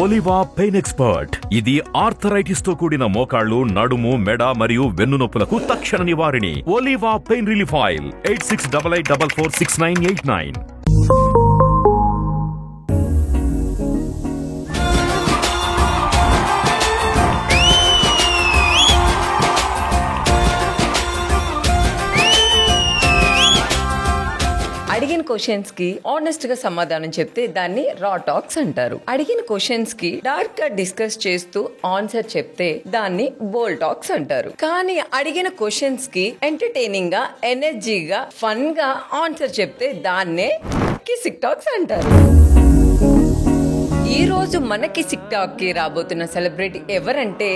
ఒలివా pain expert. ఇది arthritis తో కూడిన మోకాళ్లు, నడుము, మెడ మరియు వెన్నునొప్పులకు తక్షణ నివారిణి. Oliva pain relief oil 8688446989. అడిగిన క్వశ్చన్స్ కి ఆనెస్ట్ గా సమాధానం చెప్తే దాన్ని రా టాక్స్ అంటారు. అడిగిన క్వశ్చన్స్ కి డార్క్ గా డిస్కస్ చేస్తూ ఆన్సర్ చెప్తే దాన్ని బోల్ టాక్స్ అంటారు. కానీ అడిగిన క్వశ్చన్స్ కి ఎంటర్టైనింగ్ గా, ఎనర్జీగా, ఫన్ గా ఆన్సర్ చెప్తే దాన్నే కిసిక్ టాక్స్ అంటారు. ఈ రోజు మన కిసిక్ టాక్ కి రాబోతున్న సెలబ్రిటీ ఎవరంటే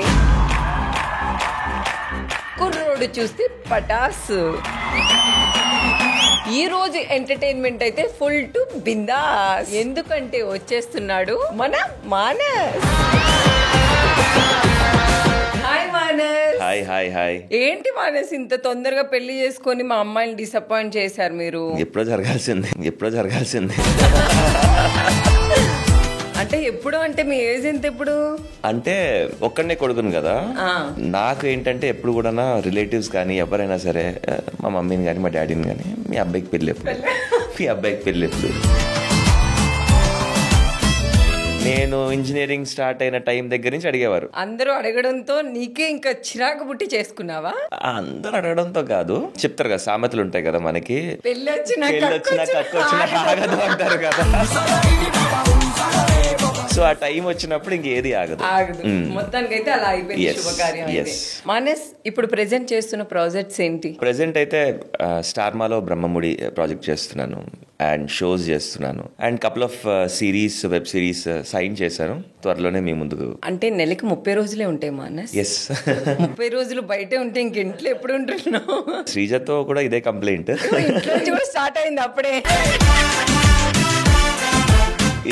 కుర్రోడు చూస్తే పటాసు. ఈ రోజు ఎంటర్టైన్మెంట్ అయితే ఫుల్ టు బిందాస్. ఎందుకంటే వచ్చేస్తున్నాడు మన Manas. Hi Manas. Hi hi hi. ఏంటి మానస్ ఇంత తొందరగా పెళ్లి చేసుకొని మా అమ్మాయిని డిసప్పాయింట్ చేశారు మీరు? ఎప్పుడో జరగాల్సింది. అంటే ఎప్పుడు? అంటే మీ ఏజ్ ఎంత ఎప్పుడు? అంటే ఒక్కడనే కొడుకును కదా, నాకు ఏంటంటే ఎప్పుడు కూడా రిలేటివ్స్ కానీ ఎవరైనా సరే, మా మమ్మీని కానీ మా డాడీని కానీ, మీ అబ్బాయికి పెళ్ళి ఎప్పుడు, నేను ఇంజనీరింగ్ స్టార్ట్ అయిన టైం దగ్గర నుంచి అడిగేవారు. అందరూ అడగడంతో నీకే ఇంకా చిరాకు పుట్టి చేసుకున్నావా? అందరూ అడగడంతో కాదు, చెప్తారు కదా సామెతలు ఉంటాయి కదా మనకి, పెళ్ళి వచ్చినా ఆగదు అంటారు కదా. సో ఆ టైం వచ్చినప్పుడు ఇంకేది ఆగదు. మొత్తానికైతే అలా అయిపోయింది శుభకార్యం. మానస్ ఇప్పుడు ప్రెజెంట్ చేస్తున్న ప్రాజెక్ట్స్ ఏంటి? ప్రెజెంట్ అయితే స్టార్మాలో బ్రహ్మముడి ప్రాజెక్ట్ చేస్తున్నాను, అండ్ షోస్ చేస్తున్నాను, and couple of series, web series sign చేశాను. త్వరలోనే మీ ముందుకు. అంటే నెలకి 30 రోజులే ఉంటాయి మానస్? 30 రోజులు బయటే ఉంటే ఇంట్లో ఎప్పుడు ఉంటున్నావు? శ్రీజతో కూడా ఇదే కంప్లైంట్. కూడా స్టార్ట్ అయింది అప్పుడే.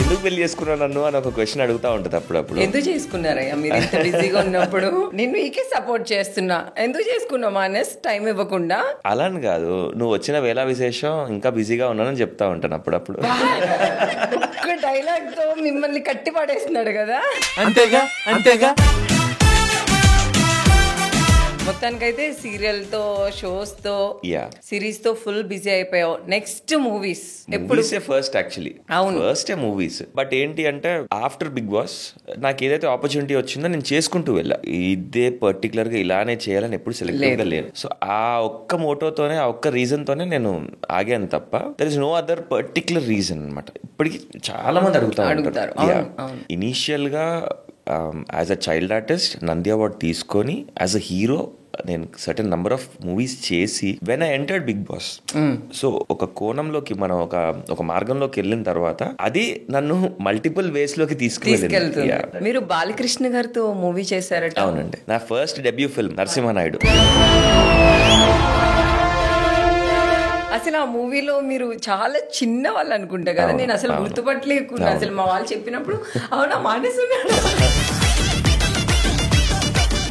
ఎందుకు పెళ్లి చేసుకున్నావు నన్ను అని ఒక క్వశ్చన్ అడుగుతా ఉంటది అప్పుడప్పుడు. ఎందుకు చేసుకున్నారయ్యా మీరు ఇంత బిజీగా ఉన్నప్పుడు? నేను మీకే సపోర్ట్ చేస్తున్నా. ఎందుకు చేసుకున్నావు మానస్ టైం ఇవ్వకుండా? అలా అని కాదు, నువ్వు వచ్చిన వేళ విశేషం ఇంకా బిజీగా ఉన్నానని చెప్తా ఉంటాను అప్పుడప్పుడు. ఒక్క డైలాగ్ తో మిమ్మల్ని కట్టి పడేస్తున్నాడు కదా. అంతేగా. మొత్తానికైతే సీరియల్ తో, షోస్ తో, సిరీస్ తో ఫుల్ బిజీ అయిపోయావు. నెక్స్ట్ మూవీస్ ఎప్పుడు? First actually movies. బట్ ఏంటి అంటే ఆఫ్టర్ బిగ్ బాస్ నాకు ఏదైతే ఆపర్చునిటీ వచ్చిందో నేను చేసుకుంటూ వెళ్ళా. ఇదే పర్టికులర్ గా ఇలానే చేయాలని ఎప్పుడు సెలెక్ట్ గా లేదు. సో ఆ ఒక్క మోటోతోనే, ఆ ఒక్క రీజన్ తోనే నేను ఆగాను తప్ప there is no other particular reason అనమాట. ఇప్పటికి చాలా మంది అడుగుతారు. ఇనీషియల్ గా as a child artist Nandi award తీసుకొని యాజ్ అ హీరో నేను సర్టెన్ నంబర్ ఆఫ్ మూవీస్ చేసి when I entered Bigg Boss. So ఒక కోణంలోకి మనం ఒక మార్గంలోకి వెళ్ళిన తర్వాత అది నన్ను మల్టిపుల్ వేస్ లోకి తీసుకెళ్తుంది. మీరు బాలకృష్ణ గారితో మూవీ చేశారట? అవునండి, నా ఫస్ట్ డెబ్యూ ఫిల్మ్ నరసింహనాయుడు. అసలు ఆ మూవీలో మీరు చాలా చిన్న వాళ్ళు అనుకుంటా కదా, నేను అసలు గుర్తుపట్టలేకుండా. అసలు మా వాళ్ళు చెప్పినప్పుడు అవునా మానేసి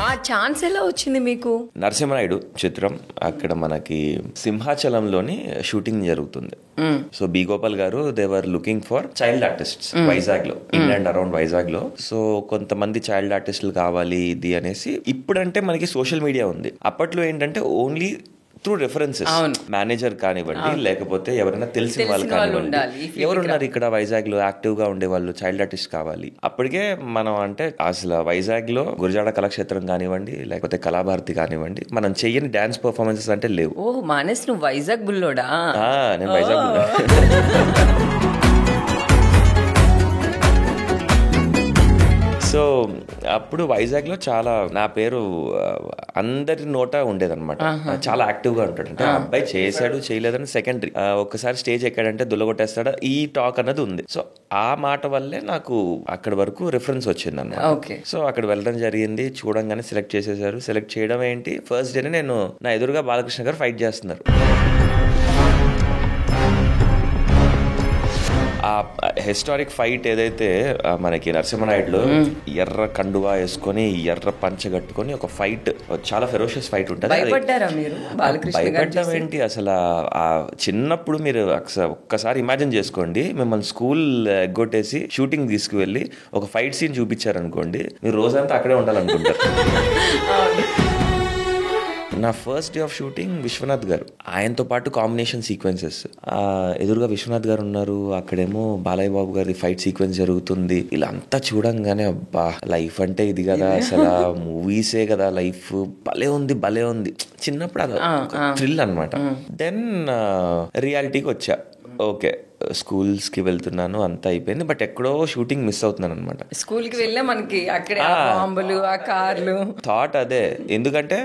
ఆ ఛాన్స్ ఎలా వచ్చింది మీకు? నరసింహనాయుడు చిత్రం అక్కడ మనకి సింహాచలంలోని షూటింగ్ జరుగుతుంది. సో బి గోపాల్ గారు they were looking for child artists Vizag లో, ఇన్ అండ్ అరౌండ్ వైజాగ్ లో. సో కొంతమంది చైల్డ్ ఆర్టిస్టులు కావాలి ఇది అనేసి. ఇప్పుడంటే మనకి సోషల్ మీడియా ఉంది, అప్పట్లో ఏంటంటే ఓన్లీ త్రూ రెఫరెన్సెస్. మేనేజర్ కానివ్వండి, లేకపోతే ఎవరైనా తెలిసిన వాళ్ళు కానివ్వండి, ఎవరున్నారు ఇక్కడ వైజాగ్ లో యాక్టివ్ గా ఉండే వాళ్ళు, చైల్డ్ ఆర్టిస్ట్ కావాలి. అప్పటికే మనం అంటే అసలు వైజాగ్ లో గురజాడ కళాక్షేత్రం కానివ్వండి, లేకపోతే కళాభారతి కానివ్వండి, మనం చెయ్యని డాన్స్ పర్ఫార్మెన్సెస్ అంటే లేవు. ఓ మానస్, నువ్వు వైజాగ్ బుల్లోడా? నేను వైజాగ్ బుల్లో. సో అప్పుడు వైజాగ్ లో చాలా నా పేరు అందరి నోట ఉండేదన్నమాట. చాలా యాక్టివ్ గా ఉంటాడు. అంటే అబ్బాయి చేశాడు చేయలేదని సెకండరీ, ఒక్కసారి స్టేజ్ ఎక్కాడంటే దుల్లగొట్టేస్తాడా ఈ టాక్ అన్నది ఉంది. సో ఆ మాట వల్లే నాకు అక్కడి వరకు రిఫరెన్స్ వచ్చింది అన్నమాట. సో అక్కడ వెళ్ళడం జరిగింది. చూడంగానే సెలెక్ట్ చేసేసారు. సెలెక్ట్ చేయడం ఏంటి, ఫస్ట్ డేనే నేను నా ఎదురుగా బాలకృష్ణ గారు ఫైట్ చేస్తున్నారు. ఆ హిస్టారిక్ ఫైట్ ఏదైతే మనకి నరసింహనాయుడులో ఎర్ర కండువా వేసుకొని ఎర్ర పంచ కట్టుకొని ఒక ఫైట్, చాలా ఫెరోషియస్ ఫైట్ ఉంటుంది. భయపడ్డారా మీరు? భయపడడం ఏంటి అసలు, ఆ చిన్నప్పుడు మీరు ఒక్కసారి ఇమాజిన్ చేసుకోండి, మిమ్మల్ని స్కూల్ ఎగ్గొట్టేసి షూటింగ్ తీసుకువెళ్ళి ఒక ఫైట్ సీన్ చూపించారనుకోండి, మీరు రోజంతా అక్కడే ఉండాలనుకుంటారు. నా first day of shooting Viswanath garu, ఆయనతో పాటు కాంబినేషన్ సీక్వెన్సెస్, ఎదురుగా విశ్వనాథ్ గారు ఉన్నారు, అక్కడేమో బాలయ్య బాబు గారి ఫైట్ సీక్వెన్స్ జరుగుతుంది. ఇలా అంతా చూడంగానే అబ్బా లైఫ్ అంటే ఇది కదా, అసలు మూవీసే కదా లైఫ్, భలే ఉంది. చిన్నప్పుడు అది థ్రిల్ అనమాట. దెన్ రియాలిటీకి వచ్చా. ఓకే, స్కూల్స్ కి వెళ్తున్నాను, అంతా అయిపోయింది, బట్ ఎక్కడో షూటింగ్ మిస్ అవుతున్నాను అనమాట. స్కూల్ కి వెళ్ళా మనకి అక్కడ బాంబులు, ఆ కార్లు థాట్ అదే. ఎందుకంటే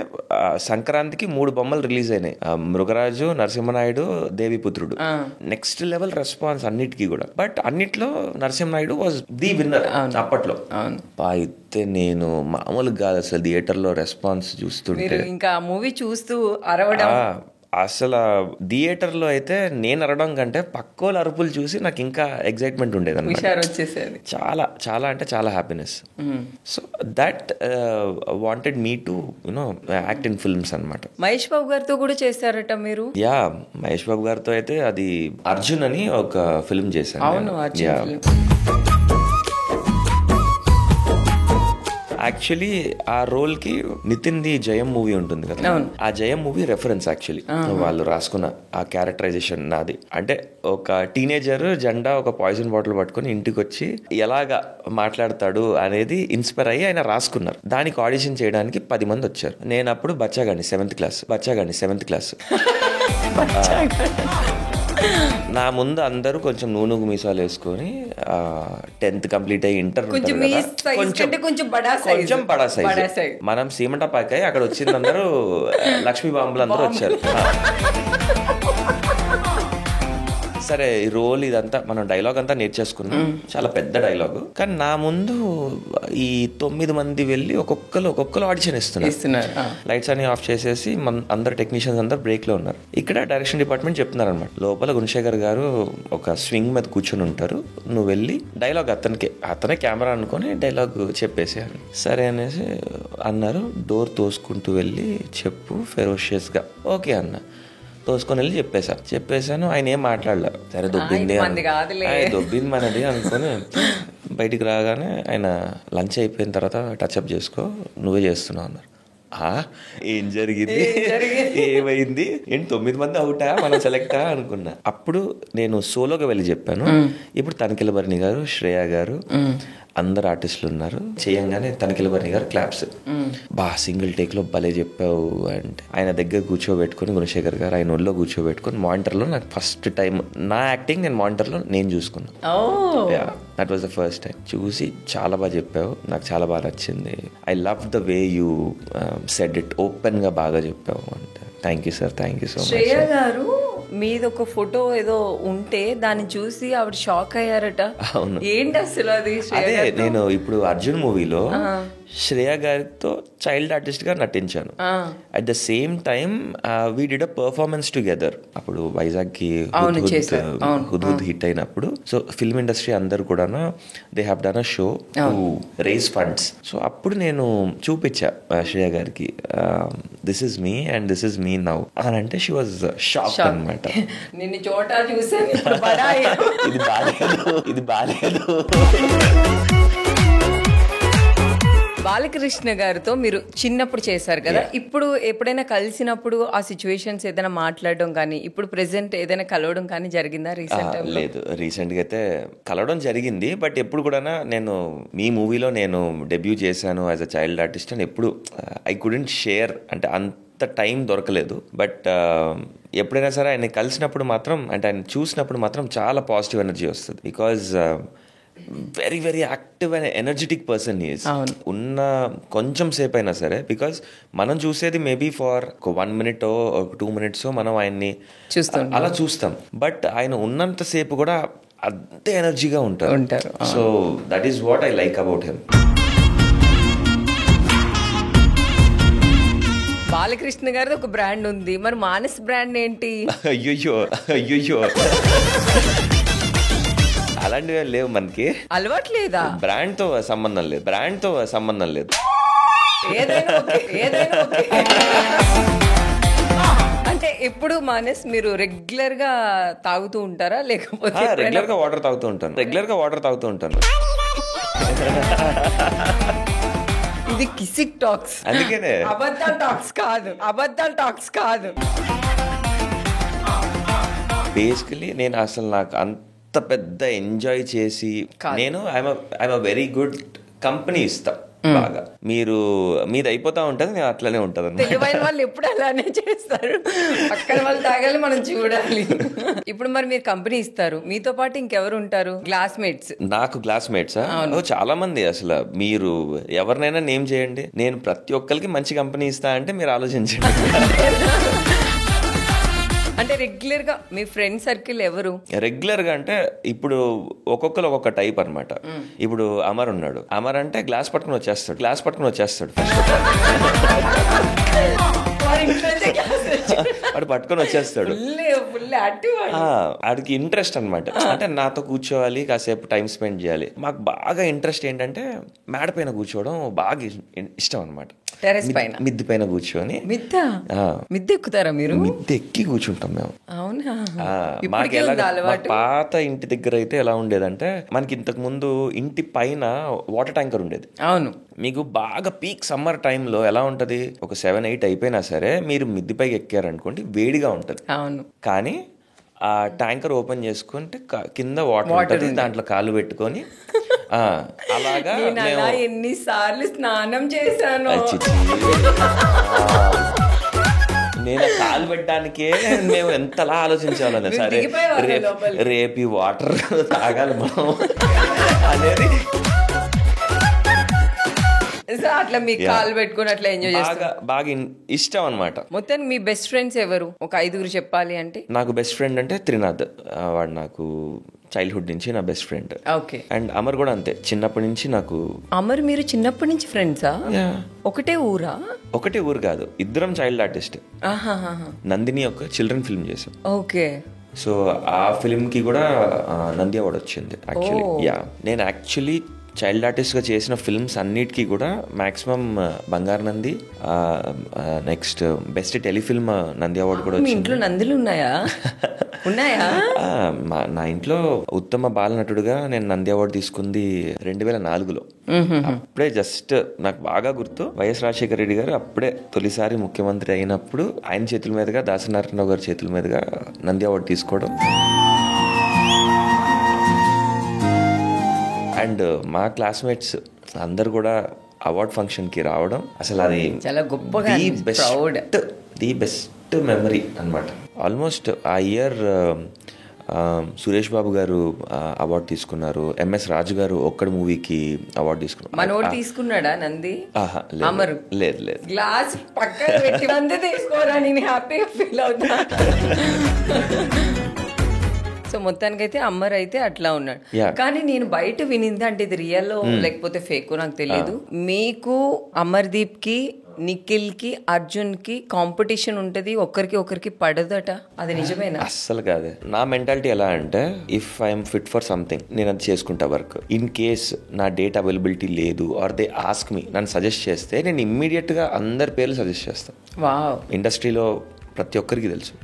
సంక్రాంతికి 3 బొమ్మలు రిలీజ్ అయినాయి, Mrugaraju, Narasimha Naidu, Devi Putrudu. Next level response అన్నిటికీ కూడా, బట్ అన్నిట్లో నరసింహనాయుడు వాజ్ ది విన్నర్ అప్పట్లో. అయితే నేను మామూలుగా కాదు అసలు, థియేటర్ లో రెస్పాన్స్ చూస్తుంటే ఇంకా మూవీ చూస్తూ అరవడం, అసలు థియేటర్లో అయితే నేను అరవడం కంటే పక్కోళ్ళ అరుపులు చూసి నాకు ఇంకా ఎగ్జైట్మెంట్ ఉండేది అన్నమాట. చాలా చాలా అంటే చాలా happiness. So that wanted me to you know act in films అనమాట. మహేష్ బాబు గారితో కూడా చేశారట మీరు? యా, మహేష్ బాబు గారితో అయితే అది అర్జున్ అని ఒక ఫిల్మ్ చేశాను. అవును, అర్జున్. యాక్చువల్లీ ఆ రోల్ కి నితిన్ ది జయం మూవీ ఉంటుంది కదా, ఆ జయం మూవీ రెఫరెన్స్ యాక్చువల్లీ వాళ్ళు రాసుకున్న ఆ క్యారెక్టరైజేషన్ నాది. అంటే ఒక టీనేజర్ జెండా ఒక పాయిజన్ బాటిల్ పట్టుకుని ఇంటికి వచ్చి ఎలాగా మాట్లాడతాడు అనేది ఇన్స్పైర్ అయ్యి ఆయన రాసుకున్నారు. దానికి ఆడిషన్ చేయడానికి 10 మంది వచ్చారు. నేను అప్పుడు బచ్చాగాని సెవెంత్ క్లాస్. నా ముందు అందరూ కొంచెం నూనెగు మీసాలు వేసుకొని 10th కంప్లీట్ అయ్యి ఇంటర్ కొంచెం బడా సైజ్, మనం సీమంటపాకాయ, అక్కడ వచ్చింది అందరూ లక్ష్మీ బాంబులు అందరూ వచ్చారు. సరే, ఈ రోల్ ఇదంతా మనం డైలాగ్ అంతా నేర్చేసుకున్నాం, చాలా పెద్ద డైలాగ్. కానీ నా ముందు ఈ 9 మంది వెళ్ళి ఒక్కొక్కరు ఆడిషన్ ఇస్తున్నారు. లైట్స్ అన్ని ఆఫ్ చేసేసి అందరు టెక్నీషియన్స్ అందరు బ్రేక్ లో ఉన్నారు. ఇక్కడ డైరెక్షన్ డిపార్ట్మెంట్ చెప్తున్నారు అనమాట, లోపల గుణశేఖర్ గారు ఒక స్వింగ్ మీద కూర్చొని ఉంటారు, నువ్వు వెళ్ళి డైలాగ్ అతనే కెమెరా అనుకొని డైలాగ్ చెప్పేసి అని. సరే అనేసి అన్నారు. డోర్ తోసుకుంటూ వెళ్ళి చెప్పు ఫెరోషియస్ గా. ఓకే అన్న, తోసుకొని వెళ్ళి చెప్పేశాను. ఆయన ఏం మాట్లాడలే. సరే దొబ్బింది మనది అనుకొని బయటికి రాగానే ఆయన లంచ్ అయిపోయిన తర్వాత టచ్అప్ చేసుకో, నువ్వే చేస్తున్నావు అన్నారు. ఏం జరిగింది, ఏమైంది, ఏంటి 9 మంది అవుటా, మనం సెలెక్టా అనుకున్నా. అప్పుడు నేను సోలోగా వెళ్ళి చెప్పాను. ఇప్పుడు తనిఖీల భరణి గారు, శ్రేయ గారు, అందరు ఆర్టిస్టులు ఉన్నారు. చేయంగానే తనిఖీల Bharani garu claps, single take లో భలే చెప్పావు అంటే ఆయన దగ్గర కూర్చోబెట్టుకుని, గుణశేఖర్ గారు ఆయన ఒళ్ళో కూర్చోబెట్టుకుని మానిటర్ లో నాకు ఫస్ట్ టైం నా యాక్టింగ్ నేను మానిటర్ లో నేను చూసుకున్నా. That was the first time. చూసి చాలా బాగా చెప్పావు, నాకు చాలా బాగా నచ్చింది, I love the way you said it, open గా బాగా చెప్పావు అంటే. Thank you sir, thank you so much. Shreya గారు మీద ఒక ఫోటో ఏదో ఉంటే దాన్ని చూసి ఆవిడ షాక్ అయ్యారట. అవును, ఏంటి అసలు అది? అదే నేను ఇప్పుడు అర్జున్ మూవీలో శ్రేయ గారితో చైల్డ్ ఆర్టిస్ట్ గా నటించాను. At the same time we did a performance together. అప్పుడు వైజాగ్ కి హుద్ హిట్ అయినప్పుడు, సో ఫిల్మ్ ఇండస్ట్రీ అందరు కూడా they have done a show to raise funds. So అప్పుడు నేను చూపించా శ్రేయ గారికి, this is me and this is me now అని అంటే షీ వాజ్ షాక్ అన్నమాట. నిన్ను చోట చూసాను, ఇది బాలేదు. బాలకృష్ణ గారితో మీరు చిన్నప్పుడు చేశారు కదా, ఇప్పుడు ఎప్పుడైనా కలిసినప్పుడు ఆ సిచ్యువేషన్స్ ఏదైనా మాట్లాడడం కానీ, ఇప్పుడు ప్రెసెంట్ ఏదైనా కలవడం కానీ జరిగిందా రీసెంట్? లేదు, రీసెంట్ గా అయితే కలవడం జరిగింది, బట్ ఎప్పుడు కూడా నేను మీ మూవీలో నేను డెబ్యూ చేశాను యాజ్ అ చైల్డ్ ఆర్టిస్ట్ అని ఎప్పుడు ఐ కుడెంట్ షేర్, అంటే అంత టైం దొరకలేదు. బట్ ఎప్పుడైనా సరే ఆయన కలిసినప్పుడు మాత్రం, అంటే ఆయన చూసినప్పుడు మాత్రం చాలా పాజిటివ్ ఎనర్జీ వస్తుంది. Because very very active and energetic person is. ఉన్న కొంచెం సేపు అయినా సరే, బికాజ్ మనం చూసేది maybe for 1 minute or 2 minutes మనం ఆయన్ని అలా చూస్తాం, బట్ ఆయన ఉన్నంత సేపు కూడా అంతే ఎనర్జీగా ఉంటారు. So that is what I like about him. Balakrishna గారిది ఒక బ్రాండ్ ఉంది, మరి మానస్ బ్రాండ్ ఏంటి? అయ్యో అలాంటివి లేవు మనకి. అలవాటు లేదా? బ్రాండ్ తో సంబంధం లేదు. ఏదైనా ఓకే. అంటే ఎప్పుడు మానేసి మీరు రెగ్యులర్ గా తాగుతూ ఉంటారా లేకపోతే? రెగ్యులర్ గా వాటర్ తాగుతూ ఉంటాను. ఇది కిసిక్ టాక్స్, అందుకనే అబద్ధాల టాక్స్ కాదు. బేసికలీ నేను అసలు నాకు అంత పెద్ద ఎంజాయ్ చేసి నేను I'm a very good company ఇస్తా బాగా. మీది అయిపోతా ఉంటది, నేను అట్లనే ఉంటది. తెలివైన వాళ్ళు ఎప్పుడు అలానే చేస్తారు, పక్కన వాళ్ళు తాగాలి, మనం చూడాలి. ఇప్పుడు మరి మీరు కంపెనీ ఇస్తారు, మీతో పాటు ఇంకెవరు ఉంటారు? క్లాస్మేట్స్. నాకు క్లాస్మేట్స్ చాలా మంది. అసలు మీరు ఎవరినైనా నేమ్ చేయండి, నేను ప్రతి ఒక్కరికి మంచి కంపెనీ ఇస్తా అంటే మీరు ఆలోచించండి. అంటే రెగ్యులర్ గా మీ ఫ్రెండ్ సర్కిల్ ఎవరు? రెగ్యులర్ గా అంటే ఇప్పుడు ఒక్కొక్కరు ఒక్కొక్క టైప్ అనమాట. ఇప్పుడు అమర్ ఉన్నాడు. అమర్ అంటే గ్లాస్ పట్టుకుని వచ్చేస్తాడు వాడు పట్టుకొని వచ్చేస్తాడు. వాడికి ఇంట్రెస్ట్ అనమాట. అంటే నాతో కూర్చోవాలి, కాసేపు టైం స్పెండ్ చేయాలి. మాకు బాగా ఇంట్రెస్ట్ ఏంటంటే మేడ పైన కూర్చోవడం బాగా ఇష్టం అనమాట. టెర్రస్ పైన, మిద్దె పైన కూర్చొని. మిద్దె ఎక్కుతారా మీరు? మిద్దె ఎక్కి కూర్చుంటాం మేము. అవునా? మాకు పాత ఇంటి దగ్గర అయితే ఎలా ఉండేదంటే, మనకి ఇంతకు ముందు ఇంటి పైన వాటర్ ట్యాంకర్ ఉండేది. అవును. మీకు బాగా పీక్ సమ్మర్ టైంలో ఎలా ఉంటది, ఒక 7-8 అయిపోయినా సరే మీరు మిద్దె పైకి ఎక్కారనుకోండి, వేడిగా ఉంటది. అవును. కానీ ఆ ట్యాంకర్ ఓపెన్ చేసుకుంటే కింద వాటర్ ఉంటుంది, దాంట్లో కాలు పెట్టుకొని అలాగా ఎన్నిసార్లు స్నానం చేశాను. నేను కాలు పెట్టడానికే మేము ఎంతలా ఆలోచించాలని. సరే రేపు వాటర్ తాగాలి మనం అనేది. అట్లా మీ కాలు పెట్టుకుని అట్లా ఎంజాయ్ చేస్తారు. బాగా ఇష్టం అనమాట. మొత్తం మీ బెస్ట్ ఫ్రెండ్స్ ఎవరు? ఒక 5 చెప్పాలి అంటే. నాకు బెస్ట్ ఫ్రెండ్ అంటే త్రినాథ్. వాడు నాకు చైల్డ్హుడ్ నుంచి నా best friend. Okay. And Amar కూడా అంతే, చిన్నప్పటి నుంచి నాకు. అమర్ మీరు చిన్నప్పటి నుంచి ఫ్రెండ్సా? ఒకటే ఊరా? ఒకటే ఊరు కాదు, ఇద్దరం చైల్డ్ ఆర్టిస్ట్. నందిని ఒక చిల్డ్రన్ ఫిల్మ్ చేసాం. ఓకే. సో ఆ ఫిల్మ్ కి కూడా నంది అవార్డు వచ్చింది యాక్చువల్లీ. నేను యాక్చువల్లీ చైల్డ్ ఆర్టిస్ట్గా చేసిన ఫిల్మ్స్ అన్నిటికీ కూడా మ్యాక్సిమం బంగారు Nandi, next best telefilm Nandi award కూడా వచ్చింది. ఇంట్లో నందులు ఉన్నాయా? నా ఇంట్లో ఉత్తమ బాలనటుడుగా నేను నంది అవార్డు తీసుకుంది 2004లో. అప్పుడే జస్ట్ నాకు బాగా గుర్తు, వైఎస్ రాజశేఖర రెడ్డి గారు అప్పుడే తొలిసారి ముఖ్యమంత్రి అయినప్పుడు ఆయన చేతుల మీదుగా, దాసనారాయణరావు గారి చేతుల మీదుగా నంది అవార్డు తీసుకోవడం. అండ్ మా క్లాస్మేట్స్ అందరు కూడా అవార్డ్ ఫంక్షన్ కి రావడం అసలు అది చాలా గొప్పగా, ది బెస్ట్ మెమరీ అన్నమాట. ఆల్మోస్ట్ ఆ ఇయర్ సురేష్ బాబు గారు అవార్డు తీసుకున్నారు, ఎంఎస్ రాజు గారు ఒక్కడి మూవీకి అవార్డు తీసుకున్నారు. మనోడు తీసుకున్నాడా నంది? లేదు. గ్లాస్ పక్కన పెట్టి నంది తీసుకోరా, నేను హ్యాపీగా ఫీల్ అవుతా. సో మొత్తానికైతే అమర్ అయితే అట్లా ఉన్నాడు. కానీ నేను బయట వినింది, అంటే ఇది రియల్ లేకపోతే ఫేక్ నాకు తెలియదు, మీకు అమర్దీప్ కి, నిఖిల్ కి, అర్జున్ కి కాంపిటీషన్ ఉంటది, ఒకరికి పడదట, అది నిజమేనా? అస్సలు కాదు. నా మెంటాలిటీ ఎలా అంటే, if I'm fit for something నేను అది చేసుకుంటా వర్క్. ఇన్ కేస్ నా డేట్ అవైలబిలిటీ లేదు ఆర్ దే ఆస్క్ మీ, నన్ను సజెస్ట్ చేస్తే నేను ఇమ్మీడియట్ గా అందరి పేర్లు సజెస్ట్ చేస్తాను. వావ్. ఇండస్ట్రీలో ప్రతి ఒక్కరికి తెలుసు.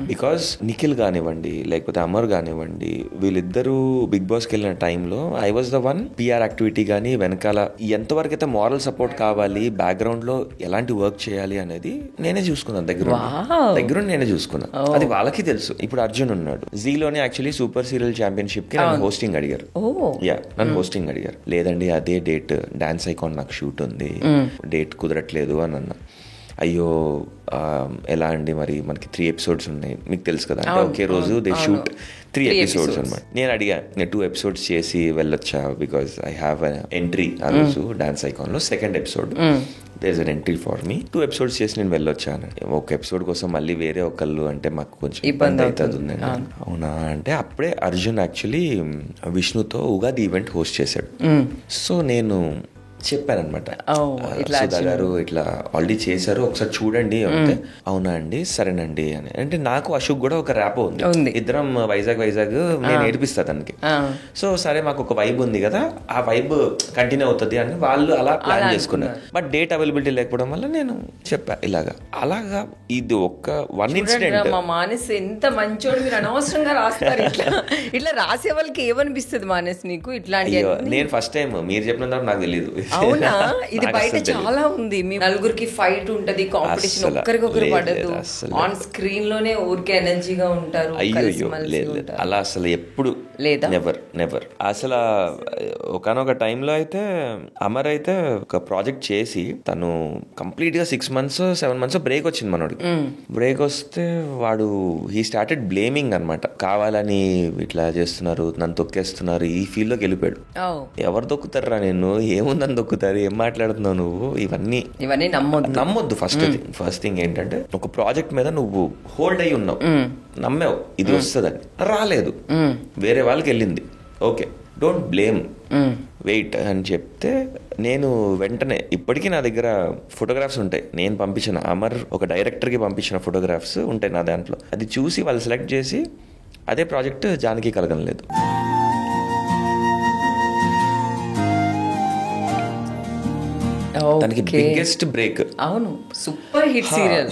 బికాస్ నిఖిల్ కానివ్వండి, లేకపోతే అమర్ కానివ్వండి, వీళ్ళిద్దరూ బిగ్ బాస్కి వెళ్ళిన టైంలో I was the one. PR activity కానీ వెనకాల ఎంతవరకు అయితే మారల్ సపోర్ట్ కావాలి, బ్యాక్గ్రౌండ్ లో ఎలాంటి వర్క్ చేయాలి అనేది నేనే చూసుకున్నాను. దగ్గర నేనే చూసుకున్నాను. అది వాళ్ళకి తెలుసు. ఇప్పుడు అర్జున్ ఉన్నాడు, జీలోనే యాక్చువల్లీ సూపర్ సీరియల్ ఛాంపియన్షిప్ కి నన్ను హోస్టింగ్ అడిగారు. నన్ను హోస్టింగ్ అడిగారు. లేదండి అదే డేట్ డాన్స్ ఐకాన్ నాకు షూట్ ఉంది, డేట్ కుదరట్లేదు అని అన్నా. అయ్యో ఎలా అండి, మరి మనకి 3 ఎపిసోడ్స్ ఉన్నాయి, మీకు తెలుసు కదా, అంటే ఒకే రోజు దే షూట్ 3 ఎపిసోడ్స్ అనమాట. నేను అడిగా, నేను 2 ఎపిసోడ్స్ చేసి వెళ్ళొచ్చా, బికాస్ ఐ హ్యావ్ ఎంట్రీ ఆ రోజు డాన్స్ ఐకాన్ లో. Second episode there is an entry for me. 2 episodes చేసి నేను వెళ్ళొచ్చా అని. ఒక ఎపిసోడ్ కోసం మళ్ళీ వేరే ఒకళ్ళు అంటే మాకు కొంచెం ఇబ్బంది అవుతుంది. అవునా అంటే అప్పుడే అర్జున్ యాక్చువల్లీ విష్ణుతో ఉగాది ఈవెంట్ హోస్ట్ చేశాడు. సో నేను చెప్పానమాట, ఇట్లా సుధా గారు ఇట్లా ఆల్రెడీ చేశారు, ఒకసారి చూడండి అంటే అవునా అండి సరేనండి అని. అంటే నాకు అశోక్ కూడా ఒక ర్యాప్ ఉంది, ఇద్దరం వైజాగ్ నేను నేర్పిస్తా తనకి. సో సరే మాకు ఒక వైబ్ ఉంది కదా, ఆ వైబ్ కంటిన్యూ అవుతుంది అని వాళ్ళు అలా ప్లాన్ చేసుకున్నారు. బట్ డేట్ అవైలబిలిటీ లేకపోవడం వల్ల నేను చెప్పా అలాగా. ఇది ఒక వన్ ఇన్సిడెంట్. మా మానస్ ఎంత మంచోడు, మీరు అనవసరంగా రాస్తారు ఇట్లా రాసే వాళ్ళకి ఏమనిపిస్తుంది మానస్ నీకు ఇట్లాంటి? నేను ఫస్ట్ టైం మీరు చెప్పిన నాకు తెలియదు. అవునా? ఇది బయట చాలా ఉంది, మీ నలుగురికి ఫైట్ ఉంటది, కాంపిటీషన్, ఒక్కరికొకరు పడదు, ఆన్ స్క్రీన్ లోనే ఊరికే ఎనర్జీగా ఉంటారు. అలా అసలు ఎప్పుడు లేదా? నెవర్. అసలు ఒకనొక టైంలో అయితే అమర్ అయితే ఒక ప్రాజెక్ట్ చేసి తను కంప్లీట్ గా 6 months 7 months బ్రేక్ వచ్చింది మనోడికి. బ్రేక్ వస్తే వాడు హీ స్టార్టెడ్ బ్లేమింగ్ అనమాట, కావాలని ఇట్లా చేస్తున్నారు, నన్ను తొక్కేస్తున్నారు, ఈ ఫీల్డ్ లోకి వెళ్ళిపోయాడు. ఎవరు తొక్కుతారా నేను, ఏముందని తొక్కుతారు, ఏం మాట్లాడుతున్నావు నువ్వు, ఇవన్నీ నమ్మొద్దు. ఫస్ట్ థింగ్ ఏంటంటే ఒక ప్రాజెక్ట్ మీద నువ్వు హోల్డ్ అయి ఉన్నావు, నమ్మావు ఇది వస్తుందని, రాలేదు, వేరే వాళ్ళకి వెళ్ళింది, ఓకే డోంట్ బ్లేమ్, వెయిట్ అని చెప్తే నేను వెంటనే, ఇప్పటికీ నా దగ్గర ఫోటోగ్రాఫ్స్ ఉంటాయి, నేను పంపించిన అమర్ ఒక డైరెక్టర్కి పంపించిన ఫోటోగ్రాఫ్స్ ఉంటాయి నా దాంట్లో. అది చూసి వాళ్ళు సెలెక్ట్ చేసి అదే ప్రాజెక్ట్ జానకి కలగలేదు. తనకి బిగ్గెస్ట్ బ్రేక్. అవును,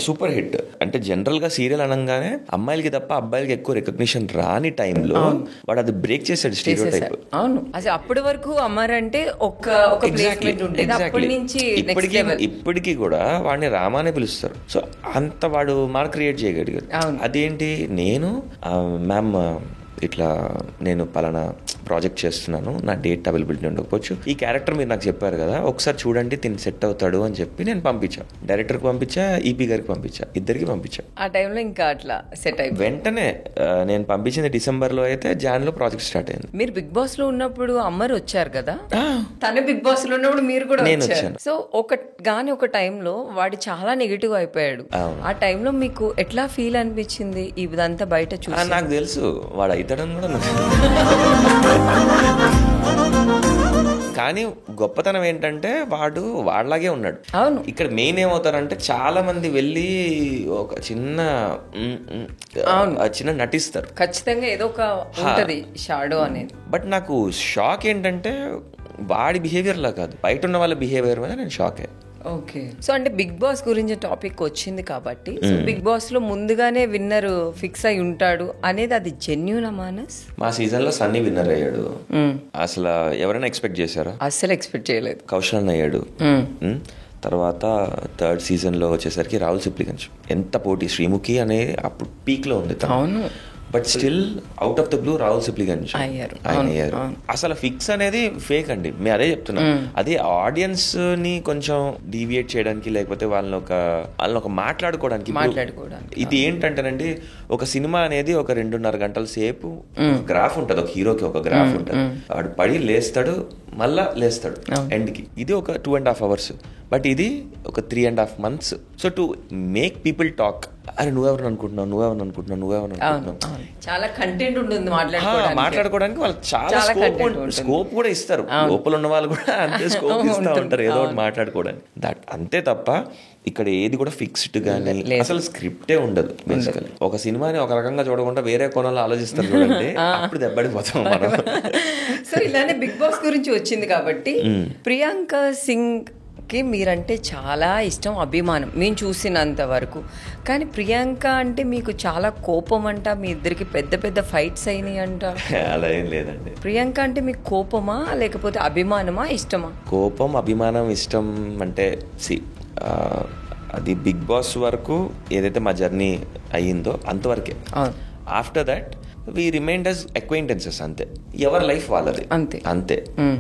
సూపర్ హిట్. అంటే జనరల్ గా సీరియల్ అనగానే అమ్మాయిలకి తప్ప అబ్బాయిలకి ఎక్కువ రికగ్నిషన్ రాని టైంలో వాడు అది బ్రేక్ చేశాడు స్టీరియోటైప్. అవును, అసలు అప్పటి వరకు అమర్ అంటే ఒక ప్లేస్మెంట్ ఉండేది, అప్పటి నుంచి ఇప్పటికీ కూడా వాడిని రామానే పిలుస్తారు. సో అంత వాడు మార్క్ క్రియేట్ చేయగలిగాడు. అదేంటి, నేను మ్యామ్ ఇట్లా నేను పలానా ప్రాజెక్ట్ చేస్తున్నాను, నా డేట్ అవైలబిలిటీ ఉండకపోవచ్చు, ఈ క్యారెక్టర్ మీరు నాకు చెప్పారు కదా, ఒకసారి చూడండి తిని సెట్ అవుతాడు అని చెప్పి నేను పంపించా. డైరెక్టర్కి పంపించా, ఈపీ గారికి పంపించా, ఇద్దరికి పంపించా. ఆ టైంలో ఇంకా అట్లా సెట్ అయి వెంటనే నేను పంపించింది డిసెంబర్లో అయితే జాన్లో ప్రాజెక్ట్ స్టార్ట్ అయింది. మీరు బిగ్ బాస్ లో ఉన్నప్పుడు అమ్మర్ వచ్చారు కదా, తన బిగ్ బాస్ లో ఉన్నప్పుడు మీరు కూడా వచ్చారు. సో ఒక టైంలో వాడు చాలా నెగిటివ్ అయిపోయాడు. ఆ టైంలో మీకు ఎట్లా ఫీల్ అనిపించింది ఇదంతా బయట చూసి? నాకు తెలుసు వాడు అవుతాడని కూడా కానీ గొప్పతనం ఏంటంటే వాడు వాళ్ళలాగే ఉన్నాడు. అవును, ఇక్కడ మెయిన్ ఏమవుతారంటే చాలా మంది వెళ్ళి ఒక చిన్న నటిస్తారు, ఖచ్చితంగా ఏదో ఒక ఉంటది షాడో అనేది. బట్ నాకు షాక్ ఏంటంటే వాడి బిహేవియర్ లా కాదు, బయట ఉన్న వాళ్ళ బిహేవియర్ మీద నేను షాక్ అయ్యా. ఓకే, సో అంటే బిగ్ బాస్ గురించి టాపిక్ వచ్చింది కాబట్టి బిగ్ బాస్ లో ముందుగానే విన్నర్ ఫిక్స్ అయి ఉంటాడు అనేది అది జెన్యూన్ మానస్? మా సీజన్ లో సన్నీ విన్నర్ అయ్యాడు. అసలు ఎవరైనా ఎక్స్పెక్ట్ చేశారా? అస్సలు ఎక్స్పెక్ట్ చేయలేదు. కౌశల్ అయ్యాడు. తర్వాత 3rd సీజన్ లో వచ్చేసరికి రాహుల్ సిప్లిగంజ్. ఎంత పోటీ, శ్రీముఖి అనే అప్పుడు పీక్ లో ఉంది. అవును, but still out of the blue Rahul Sipligunj ఆయన అయ్యారు. అసలు ఫిక్స్ అనేది ఫేక్ అండి, మేము అదే చెప్తున్నాం. అదే ఆడియన్స్ ని కొంచెం డీవియేట్ చేయడానికి, లేకపోతే వాళ్ళని ఒక మాట్లాడుకోవడానికి. ఇది ఏంటంటేనండి, ఒక సినిమా అనేది ఒక 2.5 గంటల సేపు గ్రాఫ్ ఉంటుంది, ఒక హీరోకి ఒక గ్రాఫ్ ఉంటుంది, వాడు పడి లేస్తాడు మళ్ళా లేస్తాడు ఎండ్కి. ఇది ఒక 2.5 hours. బట్ ఇది ఒక 3.5 months. So to make people talk, అరే నువ్వెవరు అనుకుంటున్నావు, చాలా కంటెంట్ ఉంటుంది మాట్లాడుకోవడానికి. వాళ్ళకి చాలా స్కోప్ కూడా ఇస్తారు, లోపల ఉన్న వాళ్ళు కూడా అంతే స్కోప్ ఇస్తూ ఉంటారు ఏదో ఒకటి మాట్లాడుకోవడానికి. అంతే తప్ప ఇక్కడ ఏది కూడా ఫిక్స్డ్ గానీ అసలు స్క్రిప్టే ఉండదు. బేసికల్లీ ఒక సినిమాని ఒక రకంగా చూడకుండా వేరే కోణంలో ఆలోచిస్తారు చూడండి, అప్పుడు దెబ్బడిపోతాం మనం. సో ఇలానే బిగ్ బాస్ గురించి వచ్చింది కాబట్టి ప్రియాంక సింగ్ కి మీరంటే చాలా ఇష్టం, అభిమానం మేము చూసినంత వరకు. కానీ ప్రియాంక అంటే మీకు చాలా కోపం అంట, మీ ఇద్దరికి పెద్ద పెద్ద ఫైట్స్ అయినాయి అంట. అలా ఏం లేదండి. ప్రియాంక అంటే మీకు కోపమా లేకపోతే అభిమానమా, ఇష్టమా? కోపం, అభిమానం, ఇష్టం అంటే అది బిగ్ బాస్ వరకు ఏదైతే మా జర్నీ అయ్యిందో అంతవరకే. After that we remained as acquaintances, అంతే. ఎవరి లైఫ్ వాళ్ళది, అంతే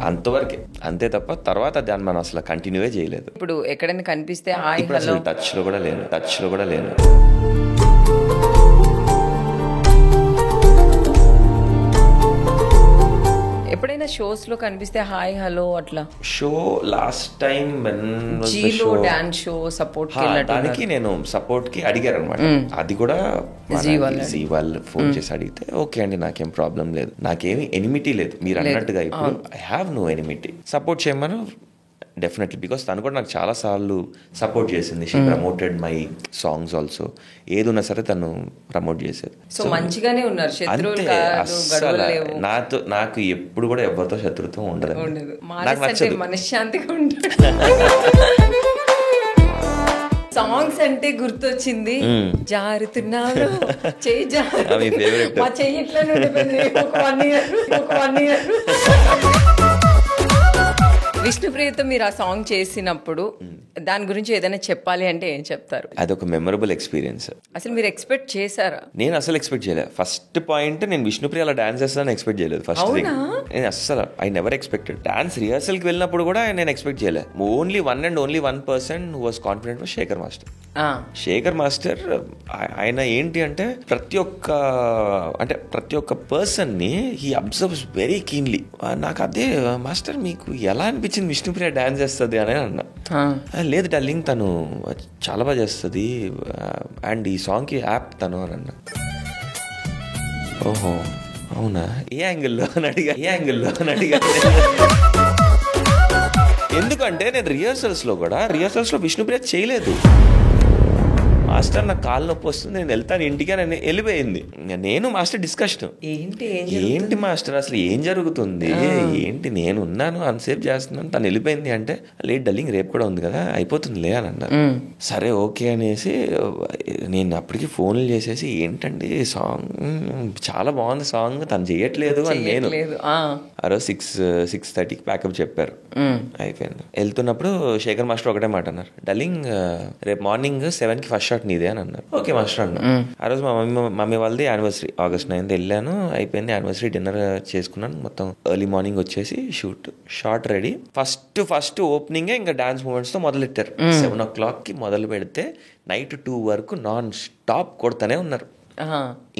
అంతవరకే, అంతే తప్ప తర్వాత దాన్ని మనం అసలు కంటిన్యూవే చేయలేదు. ఇప్పుడు ఎక్కడైనా కనిపిస్తే అసలు టచ్ లో కూడా లేను. ఎప్పుడైనా షోస్ లో కనిపిస్తే హాయ్ హలో అట్లా? Show last time dance show support దానికి నేను సపోర్ట్ కి అడిగారు అనమాట. అది కూడా జీ వాళ్ళు ఫోన్ చేసి అడిగితే ఓకే అండి, నాకేం ప్రాబ్లం లేదు, నాకేమి ఎనిమిటీ లేదు. మీరు అన్నట్టుగా ఇప్పుడు I have no enmity, support చేయమని డెఫినెట్లీ, బికాస్ తను కూడా నాకు చాలా సార్లు సపోర్ట్ చేసింది. She promoted my songs also. ఏది ఉన్నా సరే తను ప్రమోట్ చేసేది. సో మంచిగానే ఉన్నారు, శత్రువులు అంతే. కాదు, గొడవలు అస్సలు లేవు. నాకు ఎప్పుడు కూడా ఎవరితో శత్రుత్వం ఉండదు. నాకు అంటే నచ్చదు. మనశ్శాంతిగా ఉంటుంది. సాంగ్స్ అంటే గుర్తొచ్చింది, జారుతున్నావు చెయ్యి జారు. మీ ఫేవరెట్. మా చెయ్యి ఇట్లానే ఉండిపోయింది ఒక 1 year. విష్ణుప్రియతో మీరు ఆ సాంగ్ చేసినప్పుడు దాని గురించి ఏదైనా చెప్పాలి అంటే ఏం చెప్తారు? అదొక మెమరబుల్ ఎక్స్పీరియన్స్. అసలు మీరు ఎక్స్పెక్ట్ చేశారా? నేను అసలు ఎక్స్పెక్ట్ చేయలేదు. ఫస్ట్ పాయింట్, నేను విష్ణుప్రియ అలా డాన్స్ చేస్తానని ఎక్స్పెక్ట్ చేయలేదు. ఫస్ట్ థింగ్ నేను అస్సలు I never expected. Dance rehearsal కి వెళ్ళినప్పుడు కూడా నేను ఎక్స్పెక్ట్ చేయలేదు. Only one person who was confident was Shekhar master. Shekhar master ఆయన ఏంటి అంటే ప్రతి ఒక్క పర్సన్ ని హీ అబ్జర్వ్స్ వెరీ కీన్లీ. నాకు అదే మాస్టర్ మీకు ఎలా అనిపించింది విష్ణుప్రియ డాన్స్ చేస్తుంది అని అన్నా. లేదు డార్లింగ్, తను చాలా బాగా చేస్తుంది అండ్ ఈ సాంగ్ కి యాప్ తను అని అన్నా. ఓహో అవునా, ఏ యాంగిల్లో అని అడిగా. ఎందుకంటే నేను రిహర్సల్స్ లో విష్ణుప్రియ చేయలేదు. మాస్టర్ నాకు కాలు నొప్పి వస్తుంది, నేను వెళ్తాను ఇంటికి అని వెళ్ళిపోయింది. నేను మాస్టర్ డిస్కషన్, ఏంటి మాస్టర్ అసలు ఏం జరుగుతుంది, ఏంటి నేను ఉన్నాను అంతసేపు చేస్తున్నాను, తను వెళ్ళిపోయింది అంటే లేట్ డార్లింగ్ రేపు కూడా ఉంది కదా అయిపోతుందిలే అని అన్నారు. సరే ఓకే అనేసి నేను అప్పటికి ఫోన్లు చేసేసి ఏంటండి సాంగ్ చాలా బాగుంది సాంగ్, తను చేయట్లేదు అని నేను ఆ రోజు 6:30కి ప్యాకప్ చెప్పారు. అయిపోయింది. వెళ్తున్నప్పుడు శేఖర్ మాస్టర్ ఒకటే మాట అన్నారు, డార్లింగ్ రేపు మార్నింగ్ 7కి ఫస్ట్ షాట్ నీదే అని అన్నారు. ఓకే మాస్టర్ అన్నా. ఆ రోజు మా మమ్మీ వాళ్ళది యానివర్సరీ August 9th వెళ్ళాను. అయిపోయింది యానివర్సరీ, డిన్నర్ చేసుకున్నాను. మొత్తం ఎర్లీ మార్నింగ్ వచ్చేసి షార్ట్ రెడీ. ఫస్ట్ ఓపెనింగ్ ఇంకా డాన్స్ మూమెంట్స్ తో మొదలెట్టారు. 7 o'clockకి మొదలు పెడితే నైట్ 2 వరకు నాన్ స్టాప్ కొడతానే ఉన్నారు.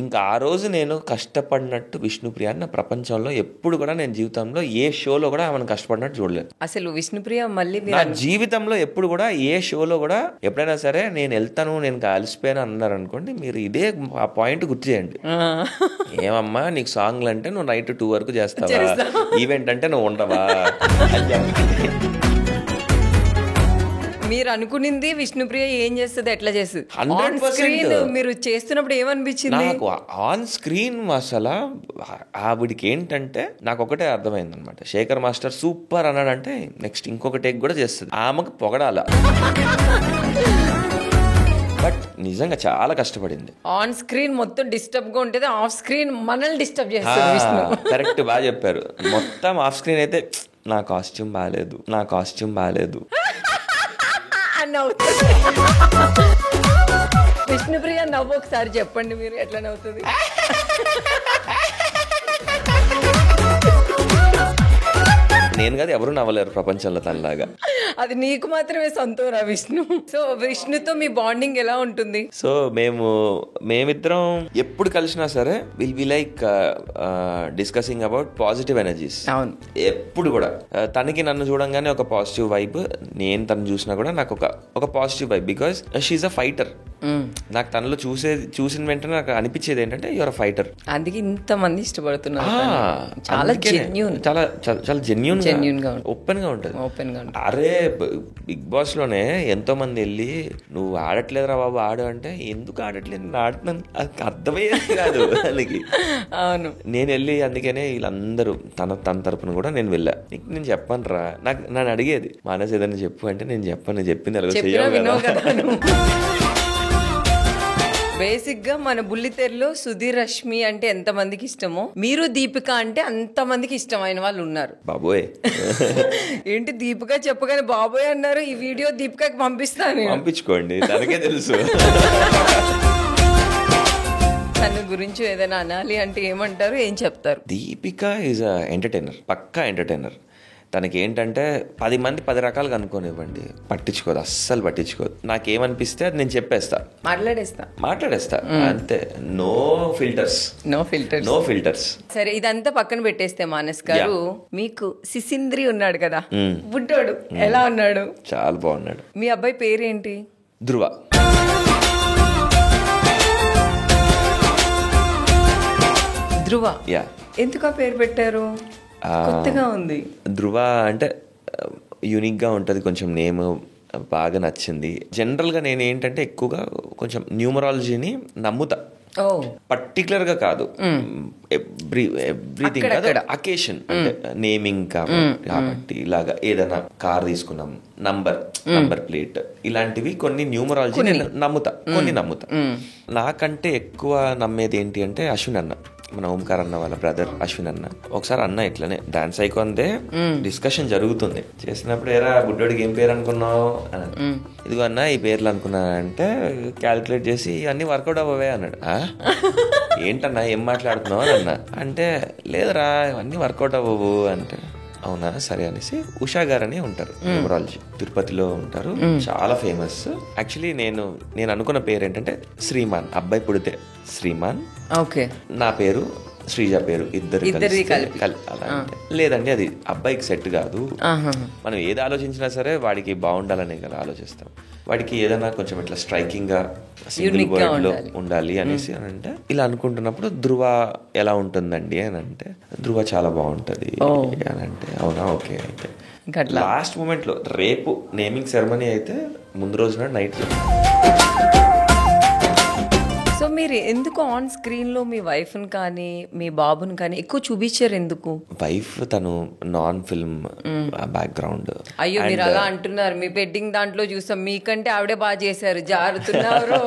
ఇంకా ఆ రోజు నేను కష్టపడినట్టు విష్ణుప్రియ నా ప్రపంచంలో ఎప్పుడు కూడా నేను జీవితంలో ఏ షోలో కూడా ఆమెను కష్టపడినట్టు చూడలేదు. అసలు విష్ణుప్రియ మళ్ళీ నా జీవితంలో ఎప్పుడు కూడా ఏ షోలో కూడా ఎప్పుడైనా సరే నేను వెళ్తాను నేను కలిసిపోయాను అన్నారు అనుకోండి, మీరు ఇదే ఆ పాయింట్ గుర్తు చేయండి. ఏమమ్మా నీకు సాంగ్లు అంటే నువ్వు నైట్ 2 వరకు చేస్తావా, ఈవెంట్ అంటే నువ్వు ఉండవా అని చెప్పి. మీరు అనుకునింది విష్ణుప్రియ ఏం చేస్తుంది, ఎట్లా చేస్తుంది 100%. మీరు చేస్తున్నప్పుడు ఏమనిపించింది? నాకు ఆన్ స్క్రీన్ అసలు ఆవిడికి ఏంటంటే నాకు ఒకటే అర్థమైంది అనమాట, శేఖర్ మాస్టర్ సూపర్ అన్నాడంటే నెక్స్ట్ ఇంకొక టేక్ కూడా చేస్తుంది. ఆమెకు పొగడాల. బట్ నిజంగా చాలా కష్టపడింది. ఆన్ స్క్రీన్ మొత్తం డిస్టర్బ్ గా ఉంటుంది, ఆఫ్ స్క్రీన్ మనల్ని డిస్టర్బ్ చేస్తుంది. కరెక్ట్, బాగా చెప్పారు. మొత్తం ఆఫ్ స్క్రీన్ అయితే నా కాస్ట్యూమ్ బాగాలేదు విష్ణుప్రియ నవ్వు ఒకసారి చెప్పండి, మీరు ఎట్లా నవ్వుతుంది? నేను కాదు ఎవరు నవ్వలేరు ప్రపంచంలో తనలాగా. అది నీకు మాత్రమే సొంతరా విష్ణు. సో విష్ణుతో మీ బాండింగ్ ఎలా ఉంటుంది? సో మేమిద్దరం ఎప్పుడు కలిసినా సరే will be like discussing about positive energies. అవును, ఎప్పుడు కూడా తనకి నన్ను చూడంగానే ఒక పాజిటివ్ వైబ్, నేను తను చూసినా కూడా నాకు ఒక positive vibe. Because she's a fighter. నాకు తనలో చూసిన వెంటనే నాకు అనిపించేది ఏంటంటే యువర్ అ ఫైటర్. అందుకే ఇంతమంది ఇష్టపడుతున్నారు. చాలా జెన్యూన్, చాలా జెన్యూన్ గా ఓపెన్ గా ఉంటుంది. అరే బిగ్ బాస్ లోనే ఎంతో మంది వెళ్ళి నువ్వు ఆడట్లేదురా బాబు ఆడు అంటే, ఎందుకు ఆడట్లేదు నేను ఆడుతున్నాను, అర్థమయ్యేది కాదు వాళ్ళకి. అవును, నేను వెళ్ళి అందుకనే వీళ్ళందరూ తన తరపున కూడా నేను వెళ్ళా. నేను చెప్పను రా, నన్ను అడిగేది మానస్ ఏదైనా చెప్పు అంటే నేను చెప్పను, చెప్పింది అలాగే చెయ్యవు కదా. బేసిక్ గా మన బుల్లితెరలో సుధీర్ రష్మి అంటే ఎంత మందికి ఇష్టమో, మీరు దీపిక అంటే అంత మందికి ఇష్టమైన వాళ్ళు ఉన్నారు. బాబోయ్ ఏంటి దీపిక చెప్పగానే బాబోయ్ అన్నారు. ఈ వీడియో దీపికకి పంపిస్తాను, పంపించుకోండి, తనకే తెలుసు. తన గురించి ఏదైనా అనాలి అంటే ఏమంటారు, ఏం చెప్తారు? దీపిక ఈజ్ అ ఎంటర్టైనర్, పక్కా ఎంటర్టైనర్. తనకి ఏంటంటే 10 మంది 10 రకాలుగా అనుకోనివ్వండి, పట్టించుకోదు, అస్సలు పట్టించుకోదు. నాకేమనిపిస్తే అది నేను చెప్పేస్తా, మాట్లాడేస్తా అంతే. No filters. సరే, ఇదంతా పక్కన పెట్టేస్తే మానస్ గారు, మీకు సిసింద్రి ఉన్నాడు కదా, బుడ్డోడు ఎలా ఉన్నాడు? చాలా బాగున్నాడు. మీ అబ్బాయి పేరేంటి? ధ్రువ. ఎందుకు ఆ పేరు పెట్టారు? కొత్తగా ఉంది. ధ్రువ అంటే యూనిక్గా ఉంటుంది, కొంచెం నేమ్ బాగా నచ్చింది. జనరల్గా నేను ఏంటంటే ఎక్కువగా కొంచెం న్యూమరాలజీని నమ్ముతా, పర్టికులర్ గా కాదు, ఎవ్రీథింగ్ కాదు, అకేషన్ అంటే నేమింగ్ కాబట్టి ఇలాగా ఏదైనా కార్ తీసుకున్నాం, నంబర్ ప్లేట్, ఇలాంటివి కొన్ని న్యూమరాలజీ నేను నమ్ముతా, కొన్ని నమ్ముతా. నాకంటే ఎక్కువ నమ్మేది ఏంటి అంటే అశ్విన్ అన్న, మన ఓంకార్ అన్న వాళ్ళ బ్రదర్ అశ్విన్ అన్న. ఒకసారి అన్న ఇట్లనే డాన్స్ అయిపోందే డిస్కషన్ జరుగుతుంది, చేసినప్పుడు ఏరా బుడ్డోడికి ఏం పేరు అనుకున్నావు అని, ఇదిగో అన్న ఈ పేర్లు అనుకున్నా అంటే క్యాలిక్యులేట్ చేసి అన్ని వర్కౌట్ అవ్వవే అన్నాడు. ఏంటన్నా ఏం మాట్లాడుతున్నావు అని అన్నా అంటే, లేదురా ఇవన్నీ వర్కౌట్ అవ్వవు అంటే, అవునా సరే అనేసి. ఉషా గారని ఉంటారు న్యూమరాలజీ, తిరుపతిలో ఉంటారు, చాలా ఫేమస్. యాక్చువల్లీ నేను అనుకున్న పేరు ఏంటంటే శ్రీమాన్, అబ్బాయి పుడితే శ్రీమాన్, నా పేరు శ్రీజ పేరు, ఇద్దరు అలా అంటే, లేదండి అది అబ్బాయికి సెట్ కాదు, మనం ఏది ఆలోచించినా సరే వాడికి బాగుండాలనే కదా ఆలోచిస్తాం, వాడికి ఏదైనా కొంచెం ఇట్లా స్ట్రైకింగ్ గా సింగిల్ వర్డ్ లో ఉండాలి అనేసి అని అంటే, ఇలా అనుకుంటున్నప్పుడు ధృవ ఎలా ఉంటుందండి అని అంటే, ధృవ చాలా బాగుంటది అని అంటే, అవునా ఓకే అయితే. లాస్ట్ మూమెంట్ లో రేపు నేమింగ్ సెరమనీ అయితే ముందు రోజు నాడు నైట్ లో. సో మీరు ఎందుకు ఆన్ స్క్రీన్ లో మీ వైఫ్ ని కానీ మీ బాబుని కానీ ఎక్కువ చూపించారు ఎందుకు? వైఫ్ తను నాన్ ఫిల్మ్ బ్యాక్గ్రౌండ్. అయ్యో మీరు అలా అంటున్నారు, మీ వెడ్డింగ్ దాంట్లో చూసాం, మీకంటే ఆవిడే బాగా చేశారు, జారుతున్నారు,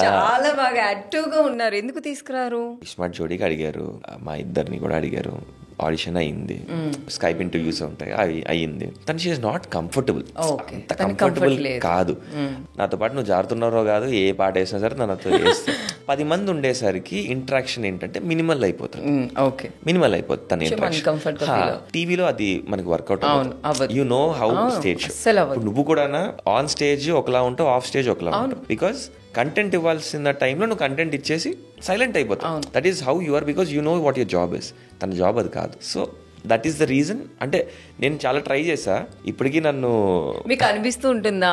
చాలా బాగా యాక్టివ్ గా ఉన్నారు, ఎందుకు తీసుకురారు? స్మార్ట్ జోడీకి అడిగారు, మా ఇద్దరిని కూడా అడిగారు, ఆడిషన్ అయ్యింది, స్కైప్ ఇంటర్వ్యూస్ ఉంటాయి అయ్యింది. తను she is not comfortable, comfortable కాదు. నాతో పాటు నువ్వు జారుతున్నారో కాదు, ఏ పాట వేసినా సరే నాతో వేస్తే 10 మంది ఉండేసరికి ఇంటరాక్షన్ ఏంటంటే మినిమల్ అయిపోతుంది, మినిమల్ అయిపోతుంది తన ఇంటరాక్షన్. టీవీలో అది మనకి వర్కౌట్ అవ్వదు, you know how stage show. నువ్వు కూడా ఆన్ స్టేజ్ ఒకలా ఉంటావు, ఆఫ్ స్టేజ్ ఒకలా ఉంటావు, బికాస్ కంటెంట్ ఇవ్వాల్సిన టైంలో నువ్వు కంటెంట్ ఇచ్చేసి సైలెంట్ అయిపోతావు. That is how you are, because you know what your job is. తన జాబ్ అది కాదు. So that is the reason. అంటే నేను చాలా ట్రై చేసా, ఇప్పటికీ నన్ను. మీకు అనిపిస్తూ ఉంటుందా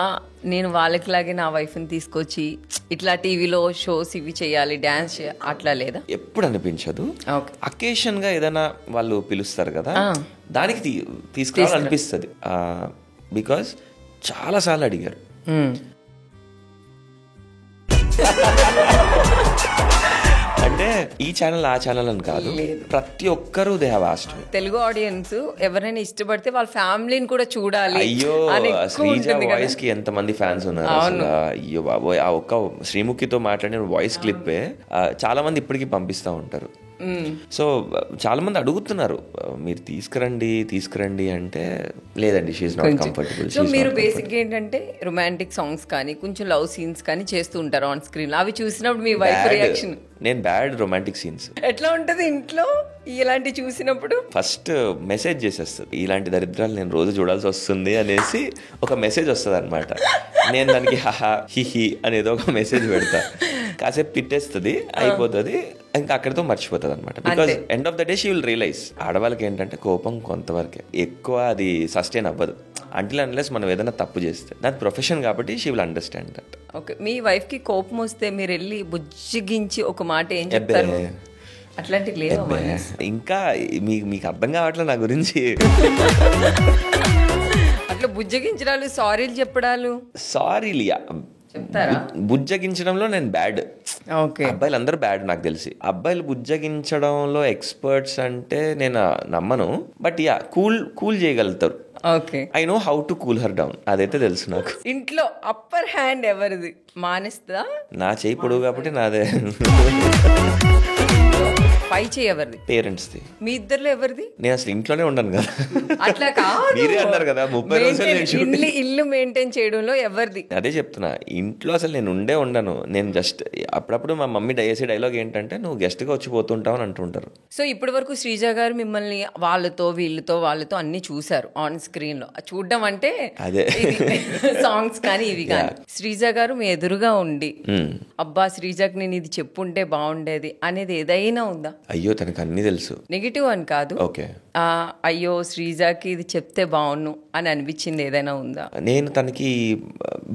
నేను వాళ్ళకి లాగే నా వైఫ్ని తీసుకొచ్చి ఇట్లా టీవీలో షోస్ ఇవి చేయాలి, డాన్స్ అట్లా? లేదా, ఎప్పుడు అనిపించదు. అకేషన్ గా ఏదైనా వాళ్ళు పిలుస్తారు కదా, దానికి తీసుకురావాలనిపిస్తుంది. బికాస్ చాలా సార్లు అడిగారు, అంటే ఈ ఛానల్ ఆ ఛానల్ అని కాదు, ప్రతి ఒక్కరు they have asked. Telugu audience ఎవరైనా ఇష్టపడితే వాళ్ళ ఫ్యామిలీని కూడా చూడాలి. అయ్యో శ్రీజ వాయిస్ కి ఎంత మంది ఫ్యాన్స్ ఉన్నారు అసలు. అయ్యో బాబోయ్, ఆ ఒక్క శ్రీముఖితో మాట్లాడిన వాయిస్ క్లిప్పే చాలా మంది ఇప్పటికీ పంపిస్తా ఉంటారు. సో చాలా మంది అడుగుతున్నారు మీరు తీసుకురండి అంటే, లేదండి she is not comfortable. So మీరు బేసిక్ ఏంటంటే రొమాంటిక్ సాంగ్స్ కానీ కొంచెం లవ్ సీన్స్ కానీ చేస్తూ ఉంటారు ఆన్ స్క్రీన్. అవి చూసినప్పుడు మీ వైఫ్ రియాక్షన్? నేను బ్యాడ్ రొమాంటిక్ సీన్స్. ఎట్లా ఉంటది ఇంట్లో ఇలాంటి చూసినప్పుడు? ఫస్ట్ మెసేజ్ చేసేస్తుంది, ఇలాంటి దరిద్రాలు నేను రోజు చూడాల్సి వస్తుంది అనేసి ఒక మెసేజ్ వస్తుంది అనమాట. నేను దానికి హహా హిహి అనేదో ఒక మెసేజ్ పెడతా, కాసేపు తిట్టేస్తుంది, అయిపోతుంది, ఇంకా అక్కడితో మర్చిపోతుంది అనమాట. Because end of the day she will realise. ఆడవాళ్ళకి ఏంటంటే కోపం కొంతవరకే, ఎక్కువ అది సస్టైన్ అవ్వదు అంటిల్ అన్లెస్ మనం ఏదైనా తప్పు చేస్తే. నాది ప్రొఫెషన్ కాబట్టి she will understand that. Okay, me wife కి కోపం వస్తే మీరు వెళ్ళి బుజ్జిగించి ఒక మాట ఏం చెప్తారు? అట్లాంటివి లేవు ఇంకా మీకు అర్థం కావట్లేదు నా గురించి. అట్లా బుజ్జగించడాలు, సారీలు చెప్పడాలు. సారీలు బుజ్జగించడంలో నేను బ్యాడ్. అబ్బాయిలు అందరూ బ్యాడ్ నాకు తెలిసి. అబ్బాయిలు బుజ్జగించడంలో ఎక్స్పర్ట్స్ అంటే నేను నమ్మను, బట్ యా కూల్ చేయగలుగుతారు. I know how to cool her down, అదైతే తెలుసు నాకు. ఇంట్లో అప్పర్ హ్యాండ్ ఎవరిది? మానేస్తుందా? నా చేయి పొడుగు కాబట్టి నాదే. పై చేయి ఎవరిది? Parents the. మీ ఇద్దరులో ఎవరిది? నేను అసలు ఇంట్లోనే ఉండను కదా. అట్లా కాదు, మీరే అన్నారు కదా 30 రోజులు ఇల్లు మెయింటైన్ చేయడంలో ఎవరిది? అదే చెప్తున్నా, ఇంట్లో అసలు నేను ఉండను. నేను జస్ట్ అప్పుడప్పుడు మా మమ్మీ చేసే డైలాగ్ ఏంటంటే, నువ్వు గెస్ట్ గా వచ్చి పోతుంటావు అని అంటుంటారు. సో ఇప్పటి వరకు శ్రీజ గారు మిమ్మల్ని వాళ్ళతో అన్ని చూసారు ఆన్ స్క్రీన్ లో. చూడడం అంటే అదే సాంగ్స్ కానీ ఇవి కానీ. శ్రీజ గారు మీ ఎదురుగా ఉండి అబ్బా శ్రీజకి నేను ఇది చెప్పుంటే బాగుండేది అనేది ఏదైనా ఉందా? అయ్యో తనకు అన్ని తెలుసు. నెగిటివ్ అని కాదు, ఓకే, అయ్యో శ్రీజాకి ఇది చెప్తే బాగుండు అని అనిపించింది ఏదైనా ఉందా? నేను తనకి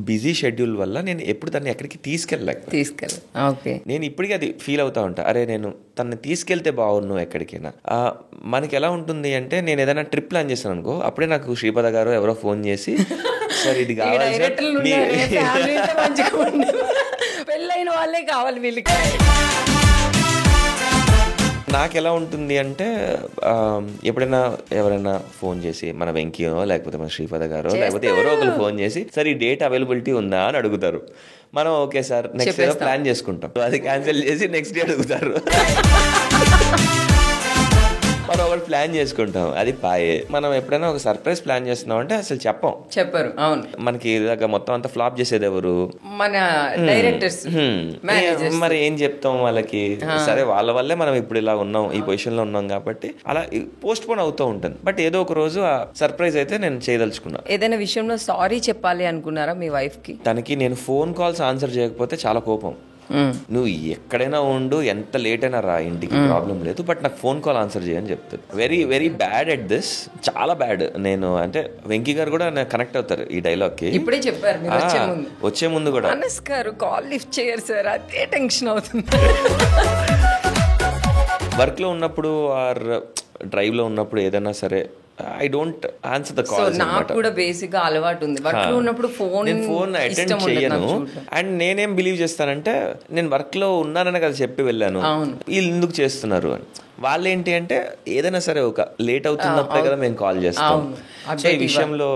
బిజీ షెడ్యూల్ వల్ల నేను ఎప్పుడు తనని ఎక్కడికి తీసుకెళ్ళలేక. ఓకే. నేను ఇప్పటికీ అది ఫీల్ అవుతా ఉంటా, అరే నేను తనని తీసుకెళ్తే బాగున్ను ఎక్కడికైనా. మనకి ఎలా ఉంటుంది అంటే, నేను ఏదైనా ట్రిప్ ప్లాన్ చేస్తాను అనుకో, అప్పుడే నాకు శ్రీపద గారు ఎవరో ఫోన్ చేసి సార్ ఇది కావాలి, పెళ్ళైన వాళ్ళే కావాలి వీళ్ళకి. నాకు ఎలా ఉంటుంది అంటే, ఎప్పుడైనా ఎవరైనా ఫోన్ చేసి మన వెంకీయో లేకపోతే మన శ్రీపద గారో లేకపోతే ఎవరో ఒకరు ఫోన్ చేసి సార్ ఈ డేట్ అవైలబిలిటీ ఉందా అని అడుగుతారు. మనం ఓకే సార్ నెక్స్ట్ ఏదో ప్లాన్ చేసుకుంటాం, అది క్యాన్సిల్ చేసి నెక్స్ట్ డే అడుగుతారు. మనం ఒకటి ప్లాన్ చేసుకుంటాం, అది పాయే. మనం ఎప్పుడైనా ఒక సర్ప్రైజ్ ప్లాన్ చేస్తున్నాం అంటే అసలు చెప్పరు. అవును, మనకి ఇలాగ మొత్తం అంతా ఫ్లాప్ చేసేది ఎవరు? మన డైరెక్టర్స్. మరి ఏం చెప్తాం వాళ్ళకి? సరే వాళ్ళ వల్లే మనం ఇప్పుడు ఇలా ఉన్నాం, ఈ పొజిషన్ లో ఉన్నాం కాబట్టి అలా పోస్ట్ పోన్ అవుతూ ఉంటుంది. బట్ ఏదో ఒక రోజు ఆ సర్ప్రైజ్ అయితే నేను చేయదలుచుకున్నా. ఏదైనా విషయంలో సారీ చెప్పాలి అనుకున్నారా మీ వైఫ్ కి? తనకి నేను ఫోన్ కాల్స్ ఆన్సర్ చేయకపోతే చాలా కోపం. నువ్వు ఎక్కడైనా ఉండు, ఎంత లేట్ అయినా రా ఇంటికి, ప్రాబ్లం లేదు, బట్ నాకు ఫోన్ కాల్ ఆన్సర్ చేయని చెప్తారు. Very very bad at this, చాలా బ్యాడ్. నేను అంటే వెంకీ గారు కూడా కనెక్ట్ అవుతారు ఈ డైలాగ్ కి. ఇప్పుడే చెప్పారు వచ్చే ముందు కూడా, అనస్ గారు కాల్ లిఫ్ట్ చేయరు సార్, అదే టెన్షన్ అవుతుంది. వర్క్ లో ఉన్నప్పుడు ఆర్ డ్రైవ్ లో ఉన్నప్పుడు ఏదైనా సరే I don't answer the calls. నాకు కూడా బేసిక్ గా అలవాటు ఉంది, వర్క్ లో ఉన్నప్పుడు ఫోన్ అటెండ్ చేయను. అండ్ నేనేం బిలీవ్ చేస్తానంటే, నేను వర్క్ లో ఉన్నానని కదా చెప్పి వెళ్ళాను, వీళ్ళు ఎందుకు చేస్తున్నారు అని. వాళ్ళు ఏంటి అంటే, ఏదైనా సరే ఒక లేట్ అవుతున్నప్పుడే కదా మేము కాల్ చేస్తాం. సో ఈ విషయంలో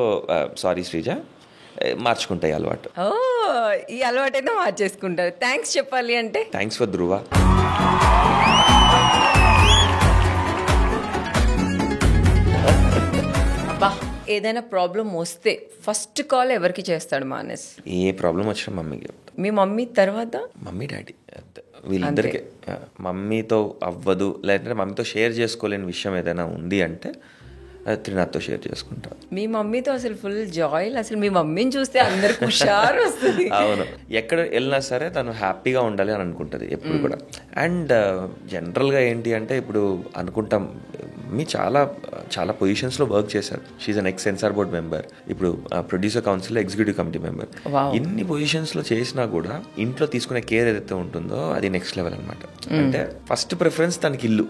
సారీ శ్రీజ, మార్చుకుంటాయి అలవాటు. ఈ అలవాటు అయితే మార్చేసుకుంటారు. థ్యాంక్స్ చెప్పాలి అంటే థ్యాంక్స్ ఫర్ ధ్రువ. ఏదైనా ప్రాబ్లం వస్తే ఫస్ట్ కాల్ ఎవరికి చేస్తాడు మానస్? ఏ ప్రాబ్లం వచ్చినా మమ్మీకి చెప్తా. మీ మమ్మీ తర్వాత మమ్మీ డాడీ వీళ్ళిద్దరికే. మమ్మీతో అవ్వదు, లేదంటే మమ్మీతో షేర్ చేసుకోలేని విషయం ఏదైనా ఉంది అంటే త్రినాథ్తో షేర్ చేసుకుంటా. మీ మమ్మీతో అసలు ఫుల్ జాయ్. అసలు మీ మమ్మీని చూస్తే అందరికి హుషారు వస్తుంది. అవును, ఎక్కడ వెళ్ళినా సరే తను హ్యాపీగా ఉండాలి అని అనుకుంటుంది ఎప్పుడు కూడా. అండ్ జనరల్గా ఏంటి అంటే, ఇప్పుడు అనుకుంటాం మీ చాలా చాలా పొజిషన్స్లో వర్క్ చేశారు. She an ex censor board member, ఇప్పుడు producer council executive committee member. ఇన్ని పొజిషన్స్లో చేసినా కూడా ఇంట్లో తీసుకునే కేర్ ఏదైతే ఉంటుందో అది నెక్స్ట్ లెవెల్ అనమాట. అంటే ఫస్ట్ ప్రిఫరెన్స్ తనకి ఇల్లు,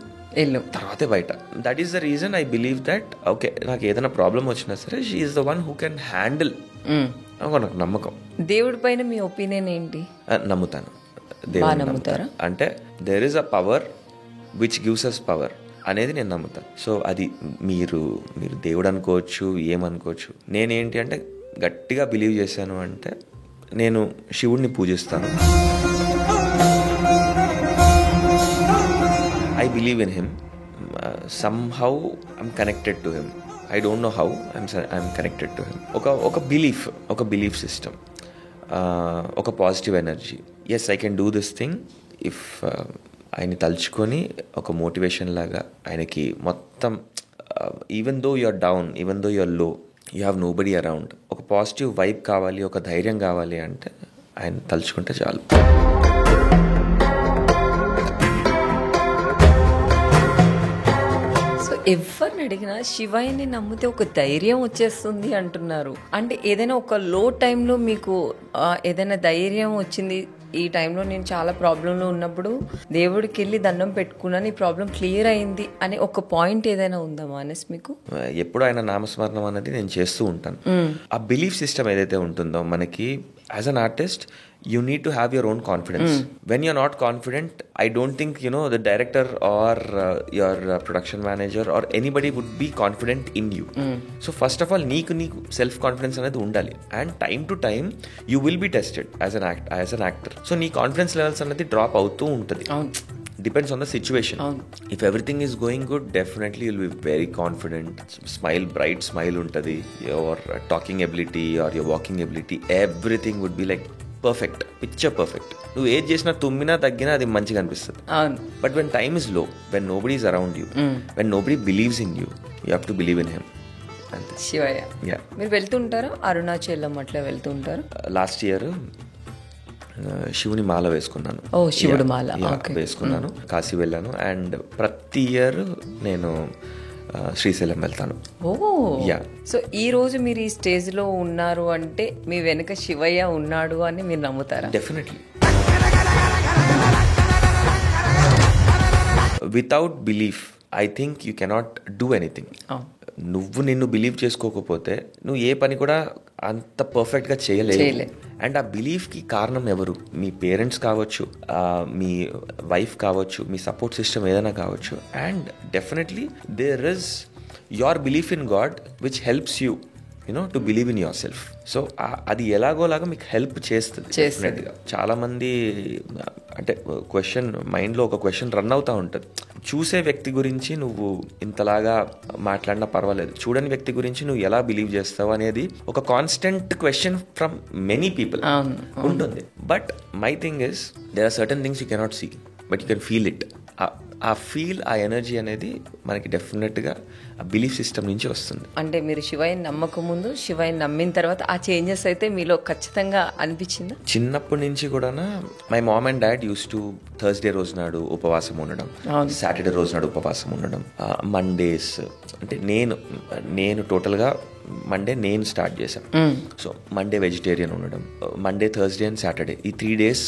తర్వాతే బయట. That is the reason I believe that okay, నాకు ఏదైనా ప్రాబ్లం వచ్చినా సరే she is the one who can handle. నాకు నమ్మకం. దేవుడి పైన మీ ఒపీనియన్ ఏంటి? నమ్ముతాను. దేవుడు అంటే there is a power which gives us power అనేది నేను నమ్ముతాను. సో అది మీరు దేవుడు అనుకోవచ్చు, ఏమనుకోవచ్చు. నేనేంటి అంటే గట్టిగా బిలీవ్ చేశాను అంటే, నేను శివుడిని పూజిస్తాను. I believe in him. Somehow I'm connected to him. I don't know how I'm connected to him. ఒక belief system. ఒక positive energy. Yes, I can do this thing if ఆయన్ని తలుచుకొని ఒక మోటివేషన్ లాగా ఆయనకి మొత్తం, even though you're down, even though you're low, you have nobody around, ఒక positive vibe కావాలి, ఒక ధైర్యం కావాలి అంటే ఆయన తలుచుకుంటే చాలు. ఎవరిని అడిగినా శివయ్యని నమ్మితే ఒక ధైర్యం వచ్చేస్తుంది అంటున్నారు. అంటే ఏదైనా ఒక లో టైంలో మీకు ఏదైనా ధైర్యం వచ్చింది, ఈ టైంలో నేను చాలా ప్రాబ్లంలో ఉన్నప్పుడు దేవుడికి వెళ్ళి దండం పెట్టుకున్నాను, ఈ ప్రాబ్లం క్లియర్ అయింది అనే ఒక పాయింట్ ఏదైనా ఉందా మానస్ మీకు? ఎప్పుడు ఆయన నామస్మరణం అనేది నేను చేస్తూ ఉంటాను. ఆ బిలీఫ్ సిస్టమ్ ఏదైతే ఉంటుందో మనకి, as an artist you need to have your own confidence. When you're not confident, I don't think the director or your production manager or anybody would be confident in you. So first of all, నీకు self confidence అనేది ఉండాలి. And time to time you will be tested as an actor. So నీ confidence levels అనేది drop అవుతూ ఉంటుంది. Depends on the situation. If everything is going good, definitely you'll be very confident. Bright smile untadi. Your talking ability or your walking ability, everything would be like perfect, picture perfect. నువ్వు ఏది చేసినా తుమ్మినా తగ్గినా అది మంచిగా అనిపిస్తుంది. But when time is low, when nobody is around you, when nobody believes in you, you have to believe in him. అంతే. శివయ్య, మీరు వెళ్తుంటారా అరుణాచలం అట్లా వెళ్తుంటారు? లాస్ట్ ఇయర్ శివుని మాల వేసుకున్నాను. ఓ శివుడు మాల వేసుకున్నాను. కాశీ వెళ్ళాను. అండ్ ప్రతి ఇయర్ నేను శ్రీశైలం వెళ్తాను. ఓ సో ఈ రోజు మీరు ఈ స్టేజ్ లో ఉన్నారు అంటే మీ వెనుక శివయ్య ఉన్నాడు అని మీరు నమ్ముతారా? Definitely. Without belief I think you cannot do anything. నువ్వు నిన్ను బిలీవ్ చేసుకోకపోతే నువ్వు ఏ పని కూడా అంత పర్ఫెక్ట్గా చేయలేవు. అండ్ ఆ బిలీఫ్కి కారణం ఎవరు? మీ పేరెంట్స్ కావచ్చు, మీ వైఫ్ కావచ్చు, మీ సపోర్ట్ సిస్టమ్ ఏదైనా కావచ్చు. And definitely there is your belief in God which helps you to believe in yourself. So అది ఎలాగోలాగా మీకు హెల్ప్ చేస్తుంది డెఫినెట్గా. చాలామంది అంటే మైండ్లో ఒక క్వశ్చన్ రన్ అవుతూ ఉంటుంది. చూసే వ్యక్తి గురించి నువ్వు ఇంతలాగా మాట్లాడినా పర్వాలేదు, చూడని వ్యక్తి గురించి నువ్వు ఎలా బిలీవ్ చేస్తావు అనేది ఒక constant question from many people ఉంటుంది. But my thing is there are certain things you cannot see but you can feel it. ఆ ఫీల్, ఆ ఎనర్జీ అనేది మనకి డెఫినెట్గా ఆ బిలీఫ్ సిస్టమ్ నుంచి వస్తుంది. అంటే మీరు శివయ్య నమ్మక ముందు, శివయ్య నమ్మిన తర్వాత ఆ చేంజెస్ అయితే మీలో ఖచ్చితంగా అనిపించిందా? చిన్నప్పటి నుంచి కూడా my mom and dad use to Thursday రోజు నాడు ఉపవాసం ఉండడం, సాటర్డే రోజు నాడు ఉపవాసం ఉండడం, మండేస్ అంటే నేను టోటల్గా మండే నేను స్టార్ట్ చేశాను. సో మండే వెజిటేరియన్ ఉండడం, మండే, థర్స్డే అండ్ సాటర్డే ఈ 3 days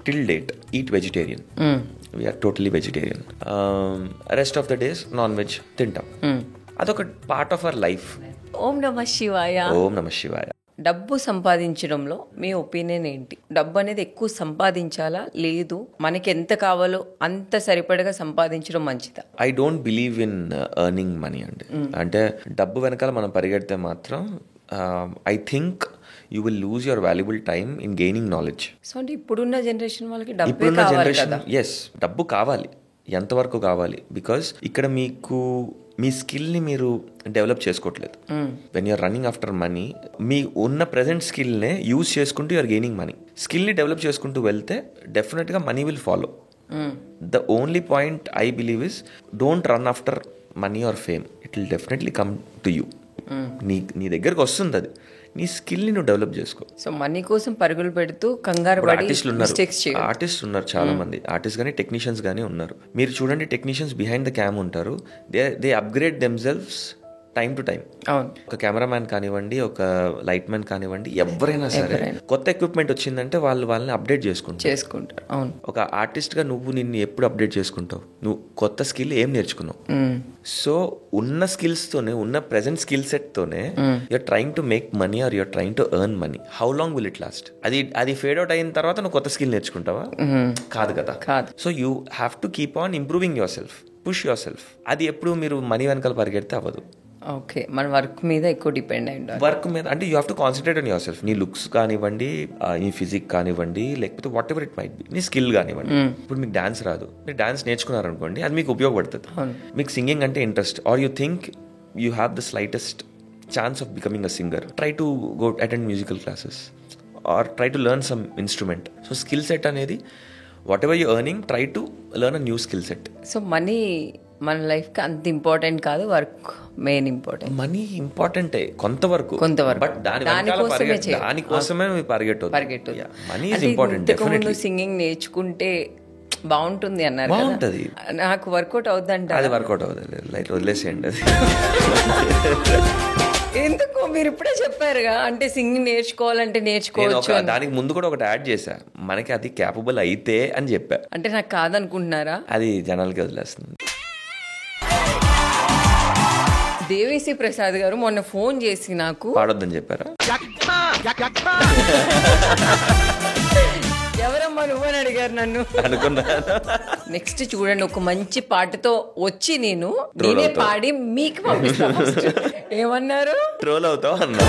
till date eat vegetarian. We are totally vegetarian. Rest of the days non veg తింటాం. అదొక పార్ట్ ఆఫ్ అవర్ లైఫ్. ఓం నమః శివాయ. ఓం నమః శివాయ. డబ్బు సంపాదించడంలో మీ ఒపీనియన్ ఏంటి? డబ్బు అనేది ఎక్కువ సంపాదించాలా, లేదు మనకి ఎంత కావాలో అంత సరిపడగా సంపాదించడం మంచిదా? I don't believe in earning money అండి. అంటే డబ్బు వెనకాల మనం పరిగెడితే మాత్రం I think you will lose your valuable time in gaining knowledge. So అంటే ఇప్పుడున్న జనరేషన్ వాళ్ళకి డబ్బు కావాలి కదా? ఎస్, డబ్బు కావాలి. ఎంతవరకు కావాలి? బికాస్ ఇక్కడ మీకు మీ స్కిల్ని మీరు డెవలప్ చేసుకోవట్లేదు. When you're running after money, మీ ఉన్న ప్రజెంట్ స్కిల్నే యూజ్ చేసుకుంటూ యూఆర్ గెయినింగ్ మనీ. స్కిల్ని డెవలప్ చేసుకుంటూ వెళ్తే డెఫినెట్గా money will follow. The only point I believe is don't run after money or fame. It will definitely come to you. నీ దగ్గరకు వస్తుంది అది. నీ స్కిల్ని నువ్వు డెవలప్ చేసుకో. సో మనీ కోసం పరుగులు పెడుతూ కంగారు పడి ఆర్టిస్టులు ఉన్నారు చాలా మంది. ఆర్టిస్ట్ కానీ టెక్నీషియన్స్ కానీ ఉన్నారు. మీరు చూడండి, టెక్నీషియన్స్ బిహైండ్ ద క్యామ్ ఉంటారు. They upgrade themselves time to time. ఒక కెమెరామ్యాన్ కానివ్వండి, ఒక లైట్ మ్యాన్ కానివ్వండి, ఎవరైనా సరే కొత్త ఎక్విప్మెంట్ వచ్చిందంటే వాళ్ళని అప్డేట్ చేసుకుంటారు. ఒక ఆర్టిస్ట్ గా నువ్వు నిన్ను ఎప్పుడు అప్డేట్ చేసుకుంటావు? నువ్వు కొత్త స్కిల్ ఏం నేర్చుకున్నావు? సో ఉన్న స్కిల్స్ తోనే, ఉన్న ప్రెసెంట్ స్కిల్ సెట్ తోనే you are trying to make money or you are trying to earn money. How long will it last? అది ఫేడ్ అవుట్ అయిన తర్వాత నువ్వు కొత్త స్కిల్ నేర్చుకుంటావా? కాదు కదా. So you have to keep on improving yourself, push yourself. అది ఎప్పుడు మీరు మనీ వెనకాల పరిగెడితే అవ్వదు. ఓకే, మన వర్క్ మీద ఎక్కువ డిపెండ్ అయ్యి ఉండాలి. వర్క్ మీద అంటే you have to concentrate on your self. నీ లుక్స్ కానివ్వండి, నీ ఫిజిక్ కానివ్వండి, లేకపోతే what ever it might B, నీ స్కిల్ కానివ్వండి. ఇప్పుడు మీకు డాన్స్ రాదు, మీరు డాన్స్ నేర్చుకున్నారనుకోండి, అది మీకు ఉపయోగపడుతుంది. మీకు సింగింగ్ అంటే interest, are you think you have the slightest chance of becoming a singer, try to go attend musical classes or try to learn some instrument. So skill set అనేది whatever you earning, try to learn a new skill set. So money మన లైఫ్కి అంత important కాదు, work main important. Money ఇంపార్టెంటే కొంతవరకు, but దానికోసమే పరిగెట్టు. Money is important. Definitely singing నేర్చుకుంటే బాగుంటుంది అన్నారు, బాగుంటది. నాకు వర్కౌట్ అవుద్దంట. అది వర్కౌట్ అవుతుంది, లైట్ వదిలేసేయండి అది. ఎందుకు మీరు ఇప్పుడే చెప్పారుగా, అంటే సింగింగ్ నేర్చుకోవాలంటే నేర్చుకోవచ్చు. దానికి ముందు కూడా ఒకటి యాడ్ చేశా, మనకి అది క్యాపబుల్ అయితే అని చెప్పా. అంటే నాకు కాదనుకుంటున్నారా? అది జనాలకి వదిలేస్తుంది. దేవిశ్రీ ప్రసాద్ గారు మొన్న ఫోన్ చేసి నాకు పాడొద్దని చెప్పారా? ఎవరమ్మా నువ్వని అడిగారు నన్ను. అనుకున్నా. నెక్స్ట్ చూడండి, ఒక మంచి పాటతో వచ్చి నేనే పాడి మీకు పంపిస్తాను. ఏమన్నారు? ట్రోల్ అవుతావు అన్నా.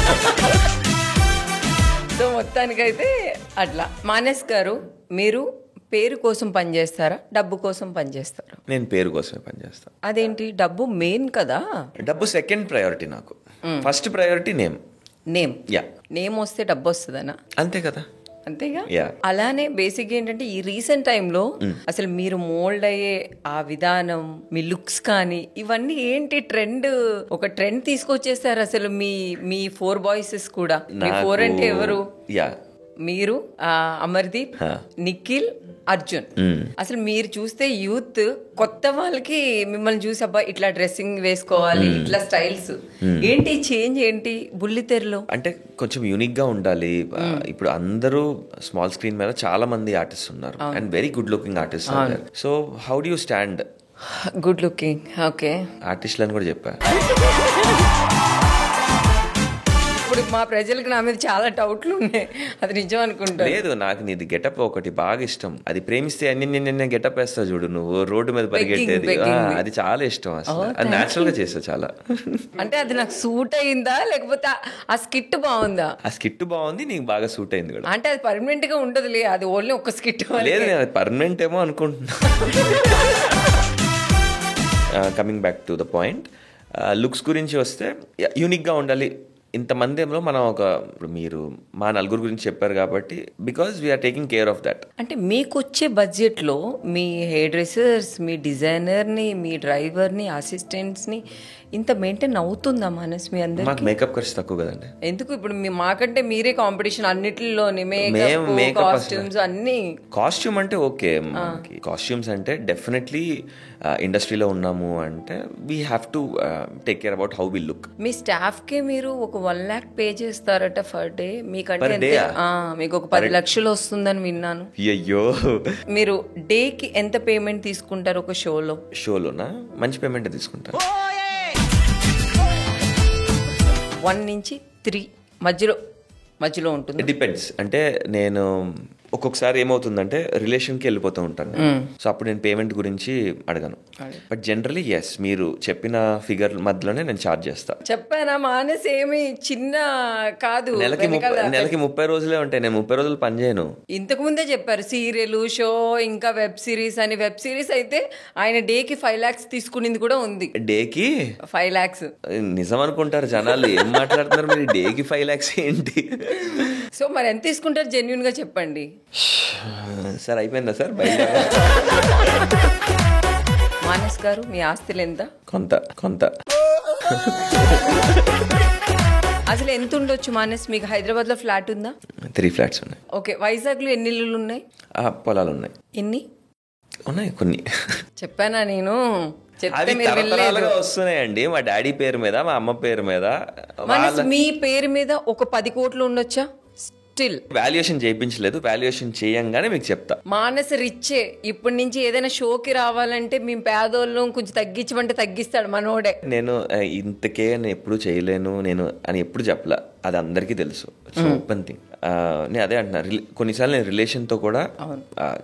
సో మొత్తానికైతే అట్లా. మానస్ గారు, మీరు పేరు కోసం పనిచేస్తారా, డబ్బు కోసం పనిచేస్తారా? నేను పేరు కోసమే పనిచేస్తాను. అదేంటి? డబ్బు మెయిన్ కదా. డబ్బు సెకండ్ ప్రయారిటీ నాకు. First priority name. నేమ్ వస్తే డబ్బు వస్తుందనా? అంతే కదా. అంతేగా. అలానే బేసిక్ ఏంటంటే ఈ రీసెంట్ టైంలో అసలు మీరు మోల్డ్ అయ్యే ఆ విధానం, మీ లుక్స్ కానీ ఇవన్నీ ఏంటి ఒక ట్రెండ్ తీసుకొచ్చేస్తారు అసలు. మీ 4 బాయ్స్ కూడా. మీ 4 అంటే ఎవరు? మీరు, అమర్దీప్, నిఖిల్, అర్జున్. అసలు మీరు చూస్తే యూత్ కొత్త వాళ్ళకి మిమ్మల్ని చూసి అబ్బా ఇట్లా డ్రెస్సింగ్ వేసుకోవాలి, ఇట్లా స్టైల్స్ ఏంటి చేంజ్ ఏంటి బుల్లితెరలో? అంటే కొంచెం యూనిక్ గా ఉండాలి. ఇప్పుడు అందరూ స్మాల్ స్క్రీన్ మీద చాలా మంది ఆర్టిస్ట్ ఉన్నారు and very good looking artist. So how do you stand? Good looking. Okay, ఆర్టిస్టులని కూడా చెప్పా. ఇప్పుడు మా ప్రజలకు నా మీద చాలా డౌట్లు ఉన్నాయి, అది నిజం అనుకుంటా. లేదు, నాకు నీది గెటప్ ఒకటి బాగా ఇష్టం. అది ప్రేమిస్తే అన్ని గెటప్ వేస్తావు చూడు నువ్వు, రోడ్డు మీద పరిగెట్టేది, అది చాలా ఇష్టం. అసలు అది న్యాచురల్ గా చేస్తావు చాలా. అంటే అది నాకు సూట్ అయిందా లేకపోతే ఆ స్కిట్ బాగుందా? ఆ స్కిట్ బాగుంది, నీకు బాగా సూట్ అయింది కూడా. అంటే అది పర్మనెంట్ గా ఉండదులే, అది ఓన్లీ ఒక స్కిట్. లేదు, నేను అది పర్మనెంట్ ఏమో అనుకుంటున్నా. Coming back to the point, looks గురించి వస్తే యూనిక్గా ఉండాలి. ఇంతమందిలో మనం ఇప్పుడు మీరు మా నలుగురు గురించి చెప్పారు కాబట్టి because we are taking care of that. అంటే మీకు వచ్చే బడ్జెట్లో మీ హెయిర్ డ్రెస్సర్స్, మీ డిజైనర్ని, మీ డ్రైవర్ని, అసిస్టెంట్స్ని ఇంత మెయింటైన్ అవుతుందా మనస్ మీ అందరికి? మాకు మేకప్ ఖర్చు తక్కువ కదండి. ఎందుకు ఇప్పుడు మాకంటే మీరే కాంపిటీషన్ అన్నిటిలోని, మేకప్, కాస్ట్యూమ్స్ అన్ని. కాస్ట్యూమ్ అంటే ఓకే, కాస్ట్యూమ్స్ అంటే డెఫినెట్లీ ఇండస్ట్రీలో ఉన్నాము అంటే we have to take care about how will look. Me staff కి మీరు ఒక 1 lakh పే చేస్తారట ఫర్ డే. మీకంటే మీకు ఒక 10 లక్షలు వస్తుందని విన్నాను. అయ్యో, మీరు డేకి ఎంత పేమెంట్ తీసుకుంటారు ఒక షోలో? షోలోనా మంచి పేమెంట్ తీసుకుంటారు. 1 నుంచి 3 మధ్యలో ఉంటుంది. డిపెండ్స్. అంటే నేను ఒక్కొక్కసారి ఏమవుతుందంటే రిలేషన్కి వెళ్ళిపోతూ ఉంటాను, సో అప్పుడు నేను పేమెంట్ గురించి అడగను. బట్ జనరలీ ఎస్, మీరు చెప్పిన ఫిగర్ మధ్యలోనే నేను ఛార్జ్ చేస్తా. చెప్పానా మానస్, ఏమి చిన్న కాదు. నెలకి 30 రోజులే ఉంటాయి, నేను 30 రోజులు పని చేయను. ఇంతకు ముందే చెప్పారు సీరియల్, షో, ఇంకా వెబ్ సిరీస్ అని. వెబ్ సిరీస్ అయితే ఆయన డేకి 5 lakhs తీసుకునింది కూడా ఉంది. డేకి 5 lakhs నిజం అనుకుంటారు జనాలు, ఏం మాట్లాడుతున్నారు మీరు? డేకి 5 lakhs ఏంటి? సో మరి ఎంత తీసుకుంటారు జెన్యూన్ గా చెప్పండి. సార్ అయిపోయిందా సార్? బయట మానస్ గారు మీ ఆస్తులు ఎంత? కొంత అసలు ఎంత ఉండొచ్చు మానస్? మీకు హైదరాబాద్ లో ఫ్లాట్ ఉందా? 3 flats ఉన్నాయి. ఓకే, వైజాగ్ లో ఎన్ని ఇల్లులు ఉన్నాయి? పొలాలు ఉన్నాయి. ఎన్ని ఉన్నాయి? కొన్ని చెప్పానా నేను? వస్తున్నాయండి మా డాడీ పేరు మీద, మా అమ్మ పేరు మీద. మీ పేరు మీద ఒక 10 కోట్లు ఉండొచ్చా? స్టిల్ వాల్యుయేషన్ చేయించలేదు, వాల్యుయేషన్ చేయంగానే మీకు చెప్తా. మానస్ రిచ్చే. ఇప్పటి నుంచి ఏదైనా షోకి రావాలంటే మేము పేదోళ్ళు కొంచెం తగ్గించమంటే తగ్గిస్తాడు మనోడే. నేను ఇంతకే నేను ఎప్పుడు చేయలేను నేను అని ఎప్పుడు చెప్పలా, అది అందరికీ తెలుసు. Open thing. నేను అదే అంటున్నా, కొన్నిసార్లు నేను రిలేషన్తో కూడా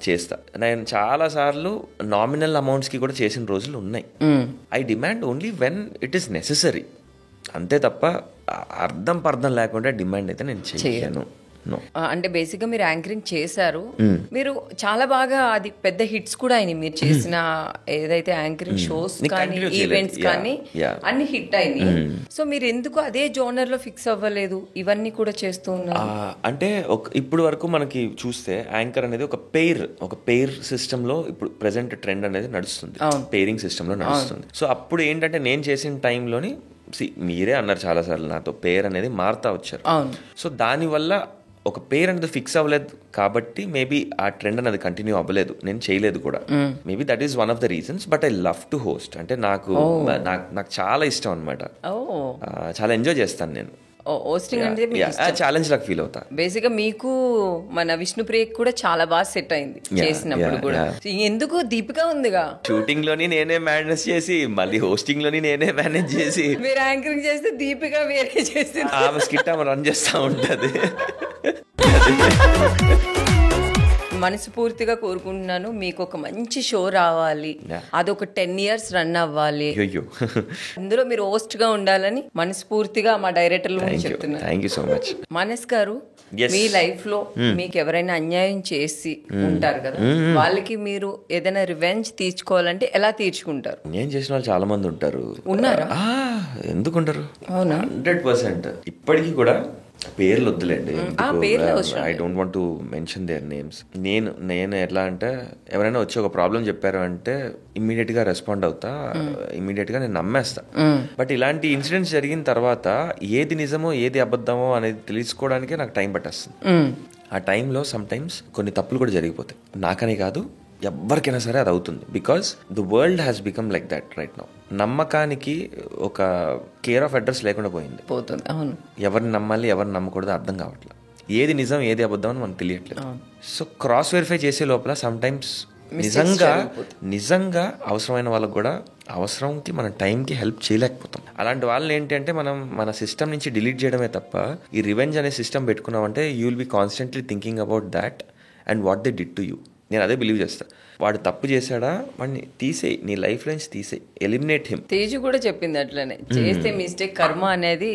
చేస్తా. నేను చాలా సార్లు నామినల్ అమౌంట్స్కి కూడా చేసిన రోజులు ఉన్నాయి. I demand only when it is necessary, అంతే తప్ప అర్థం లేకుండా డిమాండ్ అయితే నేను చేయను. అంటే బేసిక్ గా మీరు యాంకరింగ్ చేశారు, మీరు చాలా బాగా, అది పెద్ద హిట్స్ కూడా అయినాయి మీరు చేసిన ఏదైతే యాంకరింగ్ షోస్ కానీ ఈవెంట్స్ కానీ అన్ని హిట్ అయినాయి. సో మీరు ఎందుకు అదే జోనర్ లో ఫిక్స్ అవ్వలేదు, ఇవన్నీ కూడా చేస్తూ ఉన్నారు? అంటే ఇప్పుడు వరకు మనకి చూస్తే యాంకర్ అనేది ఒక పెయిర్ సిస్టమ్ లో ఇప్పుడు ప్రెసెంట్ ట్రెండ్ అనేది నడుస్తుంది, పెయిరింగ్ సిస్టమ్ లో నడుస్తుంది. సో అప్పుడు ఏంటంటే నేను చేసిన టైంలోని మీరే అన్నారు చాలా సార్లు నాతో, పేర్ అనేది మారుతా వచ్చారు. సో దానివల్ల ఒక పేరు అనేది ఫిక్స్ అవ్వలేదు కాబట్టి మేబీ ఆ ట్రెండ్ అనేది కంటిన్యూ అవ్వలేదు, నేను చేయలేదు కూడా. Maybe that is one of the reasons. But I love to host. అంటే నాకు చాలా ఇష్టం అనమాట, చాలా ఎంజాయ్ చేస్తాను నేను హోస్టింగ్. అంటే ఛాలెంజ్ లాగా ఫీల్ అవుతా. బేసిక్ గా మీకు మన విష్ణుప్రియకి కూడా చాలా బాగా సెట్ అయింది చేసినప్పుడు కూడా. ఎందుకు దీపిక ఉందిగా, షూటింగ్ లోని నేనే మేనేజ్ చేసి మళ్ళీ హోస్టింగ్ లోని నేనే మేనేజ్ చేసి, మీరు యాంకరింగ్ చేస్తే దీపిక వేరే చేసి ఆమె స్కిట్ ఆమె రన్ చేస్తా ఉంటది. మనస్ఫూర్తిగా కోరుకుంటున్నాను మీకు ఒక మంచి షో రావాలి, అదొక 10 years రన్ అవ్వాలి, అందులో మీరు హోస్ట్ గా ఉండాలని మనస్ఫూర్తిగా మా డైరెక్టర్లు చెప్తున్నారు. Thank you so much. మనస్ గారు, మీ లైఫ్ లో మీకు ఎవరైనా అన్యాయం చేసి ఉంటారు కదా, వాళ్ళకి మీరు ఏదైనా రివెంజ్ తీర్చుకోవాలంటే ఎలా తీర్చుకుంటారు? నేను చేసిన వాళ్ళు చాలా మంది ఉంటారు. ఉన్నారా? ఎందుకుంటారు? అవునా? 100%. ఇప్పటికీ కూడా పేర్లు వద్దులేండి, I don't want to mention their names. నేను ఎట్లా అంటే ఎవరైనా వచ్చి ఒక ప్రాబ్లం చెప్పారు అంటే ఇమ్మీడియట్ గా రెస్పాండ్ అవుతా, ఇమ్మీడియట్ గా నేను నమ్మేస్తా. బట్ ఇలాంటి ఇన్సిడెంట్స్ జరిగిన తర్వాత ఏది నిజమో ఏది అబద్ధమో అనేది తెలుసుకోవడానికే నాకు టైం పట్టేస్తుంది. ఆ టైంలో సమ్ టైమ్స్ కొన్ని తప్పులు కూడా జరిగిపోతాయి. నాకనే కాదు, ఎవరికైనా సరే అది అవుతుంది. Because the world has become like that right now. నమ్మకానికి ఒక కేర్ ఆఫ్ అడ్రస్ లేకుండా పోయింది. అవును, ఎవరిని నమ్మాలి ఎవరిని నమ్మకూడదు అర్థం కావట్లేదు. ఏది నిజం ఏది అబద్ధం అని మనకు తెలియట్లేదు. సో క్రాస్ వెరిఫై చేసే లోపల సమ్ టైమ్స్ నిజంగా అవసరమైన వాళ్ళకు కూడా అవసరంకి మన టైంకి హెల్ప్ చేయలేకపోతాం. అలాంటి వాళ్ళని ఏంటంటే మనం మన సిస్టమ్ నుంచి డిలీట్ చేయడమే తప్ప, ఈ రివెంజ్ అనే సిస్టమ్ పెట్టుకున్నామంటే you will be constantly thinking about that and what they did to you. నేను అదే బిలీవ్ చేస్తా. వాడు తప్పు చేశాడా, వాడిని తీసేయి, నీ లైఫ్ నుంచి తీసేయి, ఎలిమినేట్ హిమ్. తేజు కూడా చెప్పింది అట్లనే, చేస్తే మిస్టేక్ కర్మ అనేది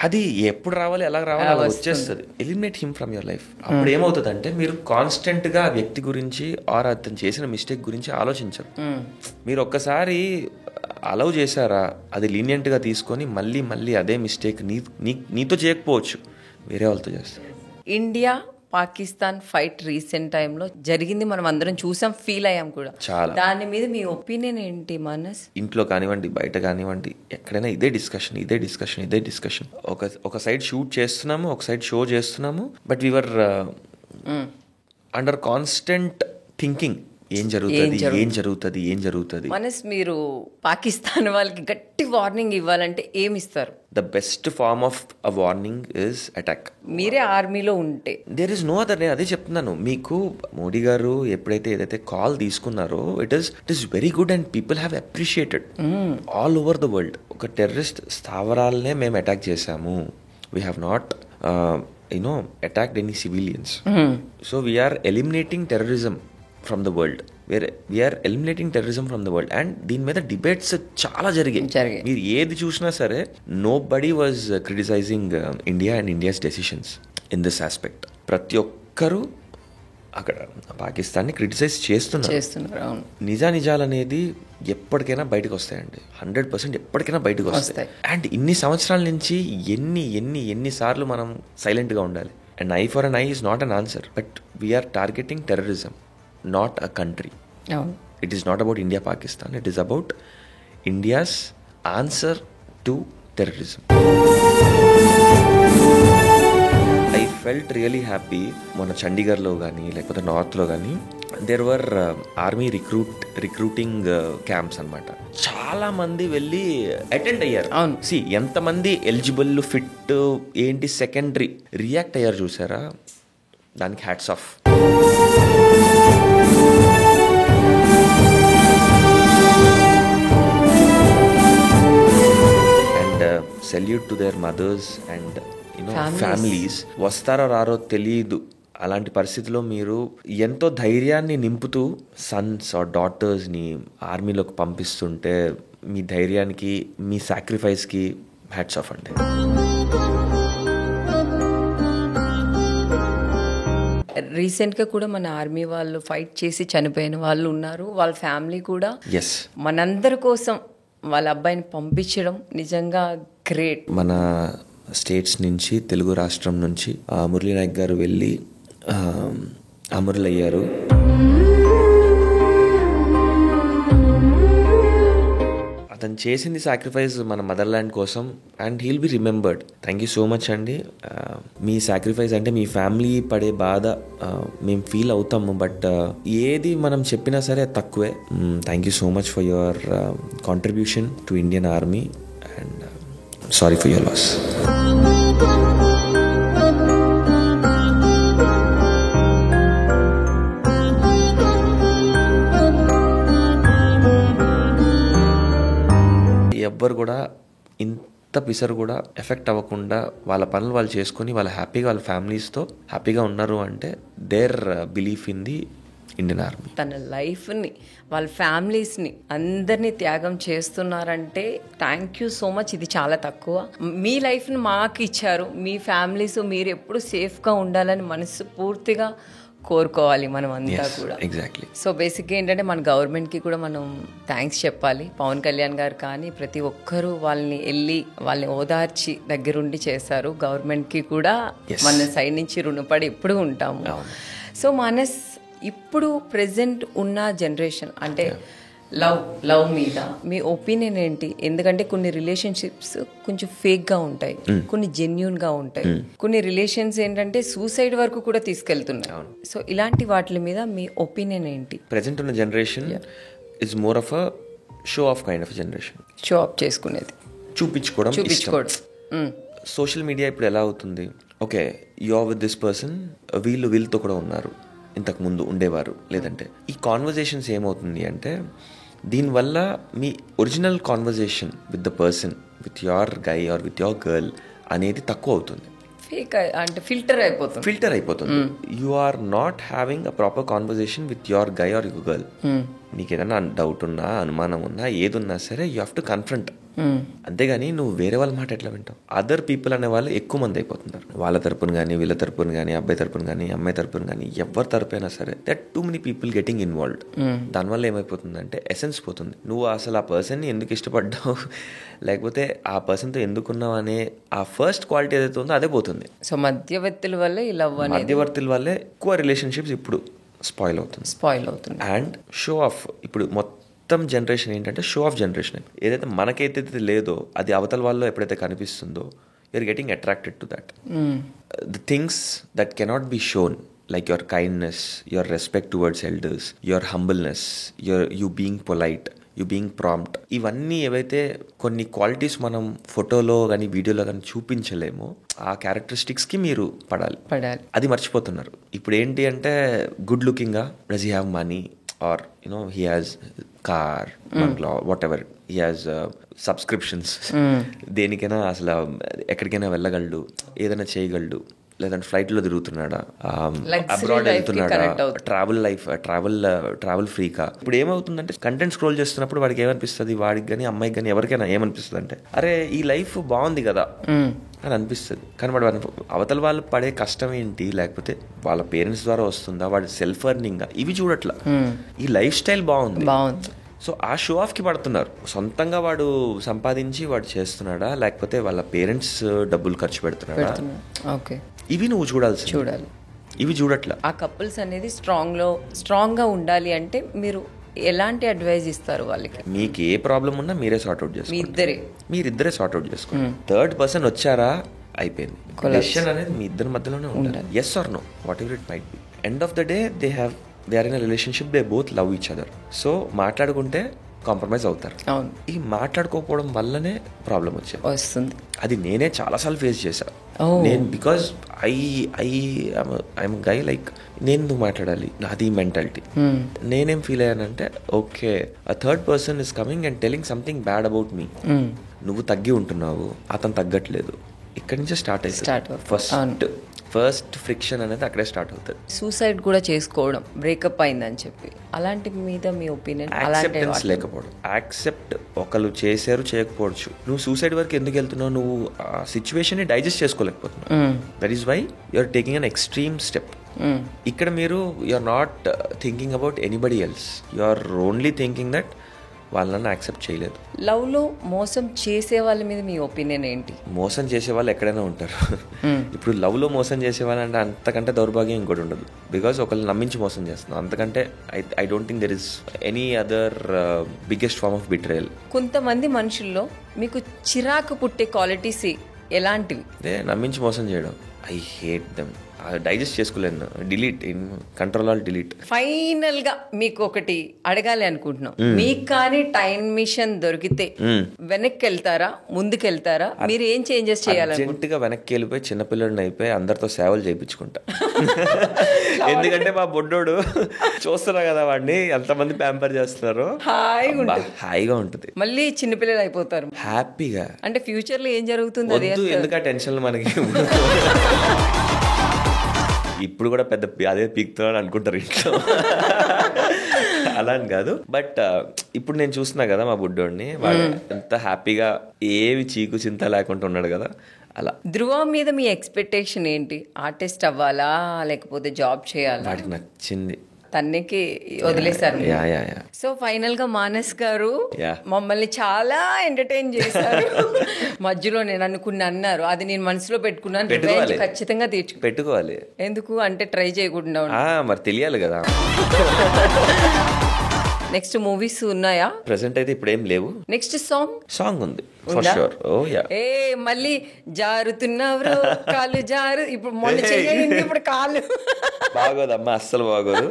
అది ఎప్పుడు రావాలి ఎలా రావాలి అలా వచ్చేస్తుంది. Eliminate him from your life. అప్పుడు ఏమవుతుంది అంటే మీరు కాన్స్టెంట్ గా ఆ వ్యక్తి గురించి ఆర్ అతను చేసిన మిస్టేక్ గురించి ఆలోచించరు. మీరు ఒక్కసారి అలౌ చేశారా, అది లీనియంట్ గా తీసుకొని మళ్ళీ మళ్ళీ అదే మిస్టేక్ నీతో చేయకపోవచ్చు, వేరే వాళ్ళతో చేస్తారు. ఇండియా పాకిస్తాన్ ఫైట్ రీసెంట్ టైంలో జరిగింది, మనం అందరం చూసాం, ఫీల్ అయ్యాం కూడా చాలా. దాని మీద మీ ఒపీనియన్ ఏంటి మానస్? ఇంట్లో కానివ్వండి, బయట కానివ్వండి, ఎక్కడైనా ఇదే డిస్కషన్. ఒక సైడ్ షూట్ చేస్తున్నాము, ఒక సైడ్ షో చేస్తున్నాము, but we are under constant thinking ఏం జరుగుతుంది. మనస్, మీరు పాకిస్తాన్ వాళ్ళకి గట్టి వార్నింగ్ ఇవ్వాలంటే ఏమి ఇస్తారు? The best form of a warning is attack. మీరే ఆర్మీలో ఉంటే దేర్ ఇస్ నో అదర్. నేను అదే చెప్తున్నాను మీకు. మోడీ గారు ఏదైతే కాల్ తీసుకున్నారో it is very good and people have appreciated all over the world. ఒక టెర్రరిస్ట్ స్థావరాలనే మేము అటాక్ చేశాము. We have not attacked any civilians. So we are eliminating terrorism from the world. We are eliminating terrorism from the world. And దీని మీద debates చాలా జరిగాయి. మీరు ఏది చూసినా సరే nobody was criticizing India and India's decisions in this aspect. ప్రతి ఒక్కరు అక్కడ పాకిస్తాన్ని క్రిటిసైజ్ చేస్తున్నారు. నిజాలు అనేది ఎప్పటికైనా బయటకు వస్తాయండి, 100% ఎప్పటికైనా బయటకు వస్తాయి. అండ్ ఇన్ని సంవత్సరాల నుంచి ఎన్నిసార్లు మనం సైలెంట్గా ఉండాలి? And eye for an eye is not an answer, but we are targeting terrorism, not a country. It is not about India, Pakistan. It is about India's answer to terrorism. I felt really happy మొన్న చండీగఢ్లో కానీ లేకపోతే నార్త్లో కానీ there were army recruiting camps అన్నమాట. చాలా మంది వెళ్ళి attend అయ్యారు. సి ఎంతమంది ఎలిజిబుల్, ఫిట్ ఏంటి సెకండరీ రియాక్ట్ అయ్యారు చూసారా, దానికి hats off. Salute to their mothers and families. వస్తారో రారో తెలియదు, అలాంటి పరిస్థితిలో మీరు ఎంతో ధైర్యాన్ని నింపుతూ సన్స్ ఆర్ డాటర్స్ని ఆర్మీలోకి పంపిస్తుంటే మీ ధైర్యానికి, మీ సాక్రిఫైస్కి హ్యాట్స్ ఆఫ్ అండి. రీసెంట్గా కూడా మన ఆర్మీ వాళ్ళు ఫైట్ చేసి చనిపోయిన వాళ్ళు ఉన్నారు, వాళ్ళ ఫ్యామిలీ కూడా. మనందరి కోసం వాళ్ళ అబ్బాయిని పంపించడం నిజంగా గ్రేట్. మన స్టేట్స్ నుంచి, తెలుగు రాష్ట్రం నుంచి మురళీ నాయక్ గారు వెళ్ళి అమరులయ్యారు. అతను చేసింది సాక్రిఫైస్ మన మదర్లాండ్ కోసం and he'll be remembered. Thank you so much అండి. మీ సాక్రిఫైస్ అంటే మీ ఫ్యామిలీ పడే బాధ మేము ఫీల్ అవుతాము, బట్ ఏది మనం చెప్పినా సరే తక్కువే. Thank you so much for your contribution to Indian army and sorry for your loss. ఎవ్వరు కూడా ఇంత పిసరు కూడా ఎఫెక్ట్ అవ్వకుండా వాళ్ళ పనులు వాళ్ళు చేసుకొని వాళ్ళ హ్యాపీగా వాళ్ళ ఫ్యామిలీస్తో హ్యాపీగా ఉన్నారు అంటే there belief in the Indian army. తన లైఫ్ని, వాళ్ళ ఫ్యామిలీస్ని అందరినీ త్యాగం చేస్తున్నారంటే థ్యాంక్ యూ సో మచ్. ఇది చాలా తక్కువ. మీ లైఫ్ని మాకు ఇచ్చారు, మీ ఫ్యామిలీస్ మీరు ఎప్పుడు సేఫ్గా ఉండాలని మనసు పూర్తిగా కోరుకోవాలి మనం అంతా కూడా. ఎగ్జాక్ట్లీ. సో బేసిక్గా ఏంటంటే మన గవర్నమెంట్కి కూడా మనం థ్యాంక్స్ చెప్పాలి. పవన్ కళ్యాణ్ గారు కానీ ప్రతి ఒక్కరూ వాళ్ళని ఓదార్చి దగ్గరుండి చేశారు. గవర్నమెంట్కి కూడా మన సైడ్ నుంచి రుణపడి ఎప్పుడు ఉంటాము. సో మనస్ ఇప్పుడు ప్రెజెంట్ ఉన్న జనరేషన్ అంటే లవ్ మీద మీ ఒపీనియన్ ఏంటి? ఎందుకంటే కొన్ని రిలేషన్షిప్స్ కొంచెం ఫేక్ గా ఉంటాయి, కొన్ని జెన్యూన్ గా ఉంటాయి, కొన్ని రిలేషన్స్ ఏంటంటే సూసైడ్ వరకు కూడా తీసుకెళ్తున్నాయి. సో ఇలాంటి వాటి మీద మీ ఒపీనియన్ ఏంటి? ప్రెసెంట్ ఉన్న generation is more of a show off kind of generation. Show off చేసుకునేది, చూపించుకోవడం. సోషల్ మీడియా ఇప్పుడు ఎలా అవుతుంది, okay you are with this person, వీళ్ళతో కూడా ఉన్నారు, ఇంతకు ముందు ఉండేవారు, లేదంటే ఈ కాన్వర్జేషన్స్ ఏమవుతుంది అంటే దీనివల్ల మీ original conversation with the person, with your guy or with your girl అనేది తక్కువ అవుతుంది. ఫేక్ అంటే ఫిల్టర్ అయిపోతుంది. You are not having a proper conversation with your guy or your girl. నీకు ఏదైనా డౌట్ ఉన్నా, అనుమానం ఉన్నా, ఏదున్నా సరే యూ హ్యావ్ టు కన్ఫ్రంట్. అంతేగాని నువ్వు వేరే వాళ్ళ మాట ఎట్లా వింటావు? అదర్ పీపుల్ అనే వాళ్ళు ఎక్కువ మంది అయిపోతున్నారు. వాళ్ళ తరపున కానీ, వీళ్ళ తరపున కానీ, అబ్బాయి తరపున కానీ, అమ్మాయి తరపున కానీ, ఎవరి తరపైనా సరే that too many people getting involved. దానివల్ల ఏమైపోతుందంటే ఎసెన్స్ పోతుంది. నువ్వు అసలు ఆ పర్సన్ని ఎందుకు ఇష్టపడ్డావు, లేకపోతే ఆ పర్సన్తో ఎందుకున్నావు అనే ఆ ఫస్ట్ క్వాలిటీ ఏదైతే ఉందో అదే పోతుంది. సో మధ్యవర్తుల వల్లే మధ్యవర్తుల వల్లే ఎక్కువ రిలేషన్షిప్స్ ఇప్పుడు స్పాయిల్ అవుతుంది. అండ్ షో ఆఫ్, ఇప్పుడు మొత్తం జనరేషన్ ఏంటంటే షో ఆఫ్ జనరేషన్. ఏదైతే మనకైతే లేదో అది అవతల వాళ్ళు ఎప్పుడైతే కనిపిస్తుందో you are getting attracted to that. The things that cannot be shown, like your kindness, your respect towards elders, your humbleness, you being polite, you being prompt, ఇవన్నీ ఏవైతే కొన్ని క్వాలిటీస్ మనం ఫోటోలో కానీ వీడియోలో కానీ చూపించలేమో ఆ క్యారెక్టరిస్టిక్స్కి మీరు పడాలి. అది మర్చిపోతున్నారు. ఇప్పుడు ఏంటి అంటే గుడ్ లుకింగ్గా, does he have money, or you know he has car, బంగ్లా, whatever, he has subscriptions, దేనికైనా అసలు ఎక్కడికైనా వెళ్ళగలడు, ఏదైనా చేయగలడు, లేదంటే ఫ్లైట్లో తిరుగుతున్నాడా, అబ్రాడ్ వెళ్తున్నాడా, ట్రావెల్ ఫ్రీకా. ఇప్పుడు ఏమవుతుందంటే కంటెంట్ స్క్రోల్ చేస్తున్నప్పుడు వాడికి ఏమనిపిస్తుంది, వాడికి కానీ అమ్మాయికి కానీ ఎవరికైనా ఏమనిపిస్తుంది అంటే అరే ఈ లైఫ్ బాగుంది కదా అని అనిపిస్తుంది. కానీ వాడు అవతల వాళ్ళు పడే కష్టం ఏంటి, లేకపోతే వాళ్ళ పేరెంట్స్ ద్వారా వస్తుందా, వాడి సెల్ఫ్ ఎర్నింగ్, ఇవి చూడట్లా. ఈ లైఫ్ స్టైల్ బాగుంది. సో ఆ షో ఆఫ్కి పడుతున్నారు. సొంతంగా వాడు సంపాదించి వాడు చేస్తున్నాడా, లేకపోతే వాళ్ళ పేరెంట్స్ డబ్బులు ఖర్చు పెడుతున్నాడా, ఇవి నువ్వు చూడాలి. ఇవి చూడట్లా. ఆ కపుల్స్ అనేది స్ట్రాంగ్గా ఉండాలి అంటే మీరు ఎలాంటి అడ్వైజ్ ఇస్తారు వాళ్ళకి? మీకు ఏ ప్రాబ్లం ఉన్నా మీరే సార్ట్అవుట్ చేసుకోండి. మీరిద్దరే సార్ట్అవుట్ చేసుకోండి. థర్డ్ పర్సన్ వచ్చారా అయిపోయింది. డెసిషన్ అనేది మీ ఇద్దరి మధ్యలోనే ఉండాలి. Yes or no, whatever it might be. End of the day they are in a relationship, they both love each other. So మాట్లాడుకుంటే కాంప్రమైజ్ అవుతారు. ఈ మాట్లాడుకోకపోవడం వల్లనే ప్రాబ్లం వస్తుంది. అది నేనే చాలాసార్లు ఫేస్ చేశాను. నేను బికాజ్ ఐఎమ్ గై, లైక్ నేను ఎందుకు మాట్లాడాలి, నాది మెంటాలిటీ. నేనేం ఫీల్ అయ్యానంటే okay a third person is coming and telling something bad about me. నువ్వు తగ్గి ఉంటున్నావు, అతను తగ్గట్లేదు. ఇక్కడి నుంచే స్టార్ట్ అవుతుంది. ఫస్ట్ ఫ్రిక్షన్ అనేది అక్కడే స్టార్ట్ అవుతుంది. సూసైడ్ కూడా చేసుకోవడం, బ్రేకప్ అయిందని చెప్పి, అలాంటి మీద మీ ఒపీనియన్? యాక్సెప్టెన్స్ లేకపోవడం. యాక్సెప్ట్ ఒకళ్ళు చేశారు, చేయకపోవచ్చు. నువ్వు సూసైడ్ వరకు ఎందుకు వెళ్తున్నావు? నువ్వు ఆ సిచ్యువేషన్ ని డైజెస్ట్ చేసుకోలేకపోతున్నావు. That is why you are taking an extreme step. ఇక్కడ మీరు you are not thinking about anybody else, you are only thinking that వాళ్ళని యాక్సెప్ట్ చేయలేదు. లవ్ లో మోసం చేసే వాళ్ళ మీద మీ ఒపీనియన్ ఏంటి? మోసం చేసే వాళ్ళు ఎక్కడైనా ఉంటారు. ఇప్పుడు లవ్ లో మోసం చేసే వాళ్ళంటే అంతకంటే దౌర్భాగ్యం ఇంకోటి ఉండదు. బికాస్ ఒకళ్ళు నమ్మించి మోసం చేస్తున్నాం. అంతకంటే I don't think there is any other biggest form of betrayal. కొంతమంది మనుషుల్లో మీకు చిరాకు పుట్టే క్వాలిటీస్ ఎలాంటివి? నమ్మించి మోసం చేయడం. I hate them. డైజెస్ట్ చేసుకోలేను. Delete, control all delete. Final గా మీకు ఒకటి అడగాలి అనుకుంటున్నాం. మీకు కానీ టైం మిషన్ దొరికితే వెనక్కి వెళ్తారా, ముందుకు వెళ్తారా? మీరు ఏం చేంజెస్ చేయాలి? అర్జెంటుగా వెనక్కి వెళ్ళిపోయి చిన్నపిల్లడిని అయిపోయి అందరితో సేవలు చేయించుకుంటా. ఎందుకంటే మా బొడ్డోడు చూస్తున్నా కదా, వాడిని ఎంతమంది ప్యాంపర్ చేస్తున్నారు. హాయిగా ఉంటుంది. మళ్ళీ చిన్నపిల్లలు అయిపోతారు హ్యాపీగా. అంటే ఫ్యూచర్ లో ఏం జరుగుతుంది? ఎందుకు టెన్షన్ మనకి. ఇప్పుడు కూడా పెద్ద అదే పీక్తున్నాడు అనుకుంటారు ఇంట్లో. అలా అని కాదు. బట్ ఇప్పుడు నేను చూస్తున్నా కదా మా బుడ్డోడిని, వాడు ఎంత హ్యాపీగా ఏవి చీకు చింత లేకుండా ఉన్నాడు కదా. అలా. ధ్రువ మీద మీ ఎక్స్పెక్టేషన్ ఏంటి? ఆర్టిస్ట్ అవ్వాలా, లేకపోతే జాబ్ చేయాలా? వాడికి నచ్చింది తనకి వదిలేశారు. సో ఫైనల్ గా మానస్ గారు మమ్మల్ని చాలా ఎంటర్టైన్ చేశారు. మధ్యలో నేను అన్నారు, అది నేను మనసులో పెట్టుకున్నాను, ఖచ్చితంగా పెట్టుకోవాలి. ఎందుకు అంటే ట్రై చేయకుండా మరి తెలియాలి కదా. నెక్స్ట్ మూవీస్ ఉన్నాయా? ప్రెసెంట్ అయితే ఇప్పుడు ఏం లేవు. నెక్స్ట్ సాంగ్ ఉంది ఫర్ షూర్. Oh yeah. మళ్ళీ జారుతున్నవరు కాలు జారు, ఇప్పుడు మొన్న చెయ్యింది, ఇప్పుడు కాలు బాగోదమ్మా, అస్సలు బాగోదు.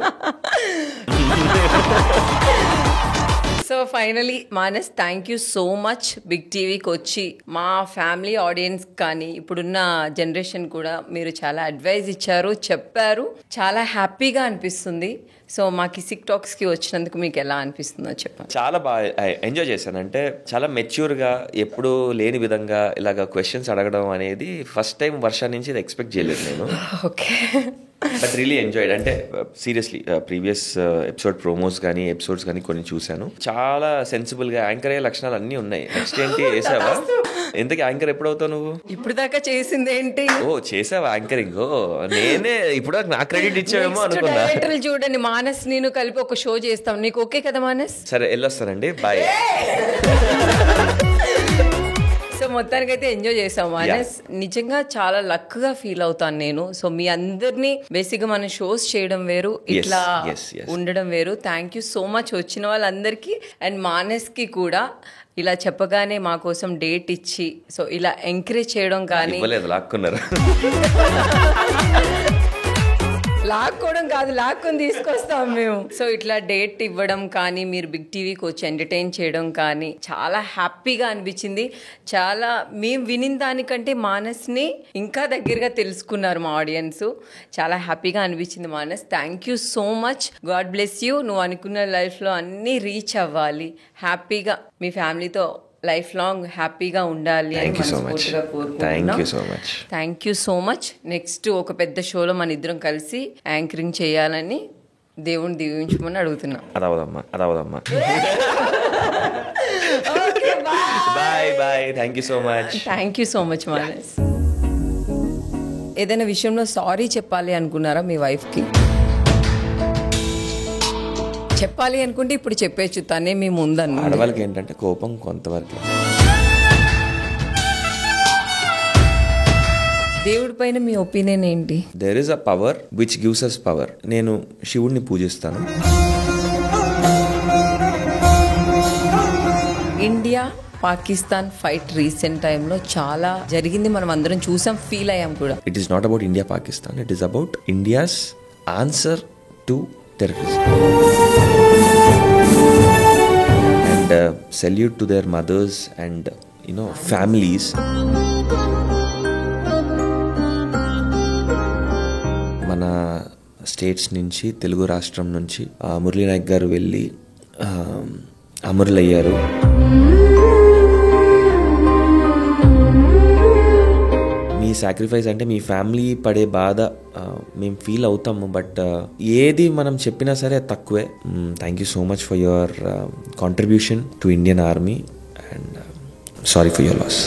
So finally Manas, thank you so much big టీవీకి వచ్చి మా ఫ్యామిలీ ఆడియన్స్ కానీ ఇప్పుడున్న జనరేషన్ కూడా మీరు చాలా అడ్వైజ్ ఇచ్చారు, చెప్పారు. చాలా హ్యాపీగా అనిపిస్తుంది. సో మాకు సిక్ టాక్స్కి వచ్చినందుకు మీకు ఎలా అనిపిస్తుందో చెప్పండి. చాలా బాగా ఎంజాయ్ చేశాను. అంటే చాలా మెచ్యూర్గా, ఎప్పుడు లేని విధంగా ఇలాగ క్వశ్చన్స్ అడగడం అనేది ఫస్ట్ టైం వర్షం నుంచి ఇది ఎక్స్పెక్ట్ చేయలేదు నేను. Okay, but really enjoyed. అంటే సీరియస్లీ ప్రీవియస్ ఎపిసోడ్ ప్రోమోస్ కానీ ఎపిసోడ్స్ కానీ కొన్ని చూశాను. చాలా సెన్సిబుల్గా యాంకర్ అయ్యే లక్షణాలు అన్నీ ఉన్నాయి. నెక్స్ట్ ఏంటి వేసావా? ఎందుకు యాంకర్ ఎప్పుడు అవుతావు నువ్వు? ఇప్పుడు దాకా చేసింది ఏంటి? చేసావా యాంకరింగ్? నేనే ఇప్పుడు నా క్రెడిట్ ఇచ్చావేమో అనుకున్నా. చూడండి, మానస్ నేను కలిపి ఒక షో చేస్తాం. నీకు ఓకే కదా మానస్? సరే, వెళ్ళొస్తానండి, బాయ్. సో మొత్తానికైతే ఎంజాయ్ చేసాం మానస్. నిజంగా చాలా లక్ గా ఫీల్ అవుతాను నేను. సో మీ అందరినీ బేసిక్ గా మనం షోస్ చేయడం వేరు, ఇట్లా ఉండడం వేరు. థ్యాంక్ యూ సో మచ్ వచ్చిన వాళ్ళందరికీ. అండ్ మానస్ కి కూడా ఇలా చెప్పగానే మా కోసం డేట్ ఇచ్చి సో ఇలా ఎంకరేజ్ చేయడం కానీ, లాక్కోవడం కాదు, లాక్కొని తీసుకొస్తాం మేము. సో ఇట్లా డేట్ ఇవ్వడం కానీ, మీరు బిగ్ టీవీకి వచ్చి ఎంటర్టైన్ చేయడం కానీ చాలా హ్యాపీగా అనిపించింది. చాలా మేము వినిన దానికంటే మానస్ని ఇంకా దగ్గరగా తెలుసుకున్నారు మా ఆడియన్స్. చాలా హ్యాపీగా అనిపించింది Manas. Thank you so much. God bless you. నువ్వు అనుకున్న లైఫ్లో అన్నీ రీచ్ అవ్వాలి, హ్యాపీగా మీ ఫ్యామిలీతో లైఫ్ లాంగ్ హ్యాపీగా ఉండాలి అని మనస్ఫూర్తిగా కోరుకుంటున్నాం. Thank you so much. Next ఒక పెద్ద షోలో మన ఇద్దరం కలిసి యాంకరింగ్ చేయాలని దేవుని దీవించమని అడుగుతున్నాం. అదవదమ్మా. Bye. Thank you so much Manas. ఏదైనా విషయంలో సారీ చెప్పాలి అనుకున్నారా మీ వైఫ్కి? చెప్పాలి అనుకుంటే ఇప్పుడు చెప్పేచ్చు, తనే మీ ముందన్న. ఆడవాళ్ళకి ఏంటంటే కోపం కొంతవరకు. దేవుడి పైన మీ ఒపీనియన్ ఏంటి? There is a power which gives us power. నేను శివుడిని పూజిస్తాను. ఇండియా పాకిస్తాన్ ఫైట్ రీసెంట్ టైంలో చాలా జరిగింది, మనం అందరం చూసాం, ఫీల్ అయ్యాం కూడా. It is not about India Pakistan, it is about India's answer to terrorism. And salute to their mothers and families. మన స్టేట్స్ నుంచి, తెలుగు రాష్ట్రం నుంచి మురళీ నాయక్ గారు వెళ్ళి అమరులయ్యారు. మీ సాక్రిఫైస్ అంటే మీ ఫ్యామిలీ పడే బాధ మేము ఫీల్ అవుతాము. బట్ ఏది మనం చెప్పినా సరే తక్కువే. Thank you so much for your contribution to Indian army and sorry for your loss.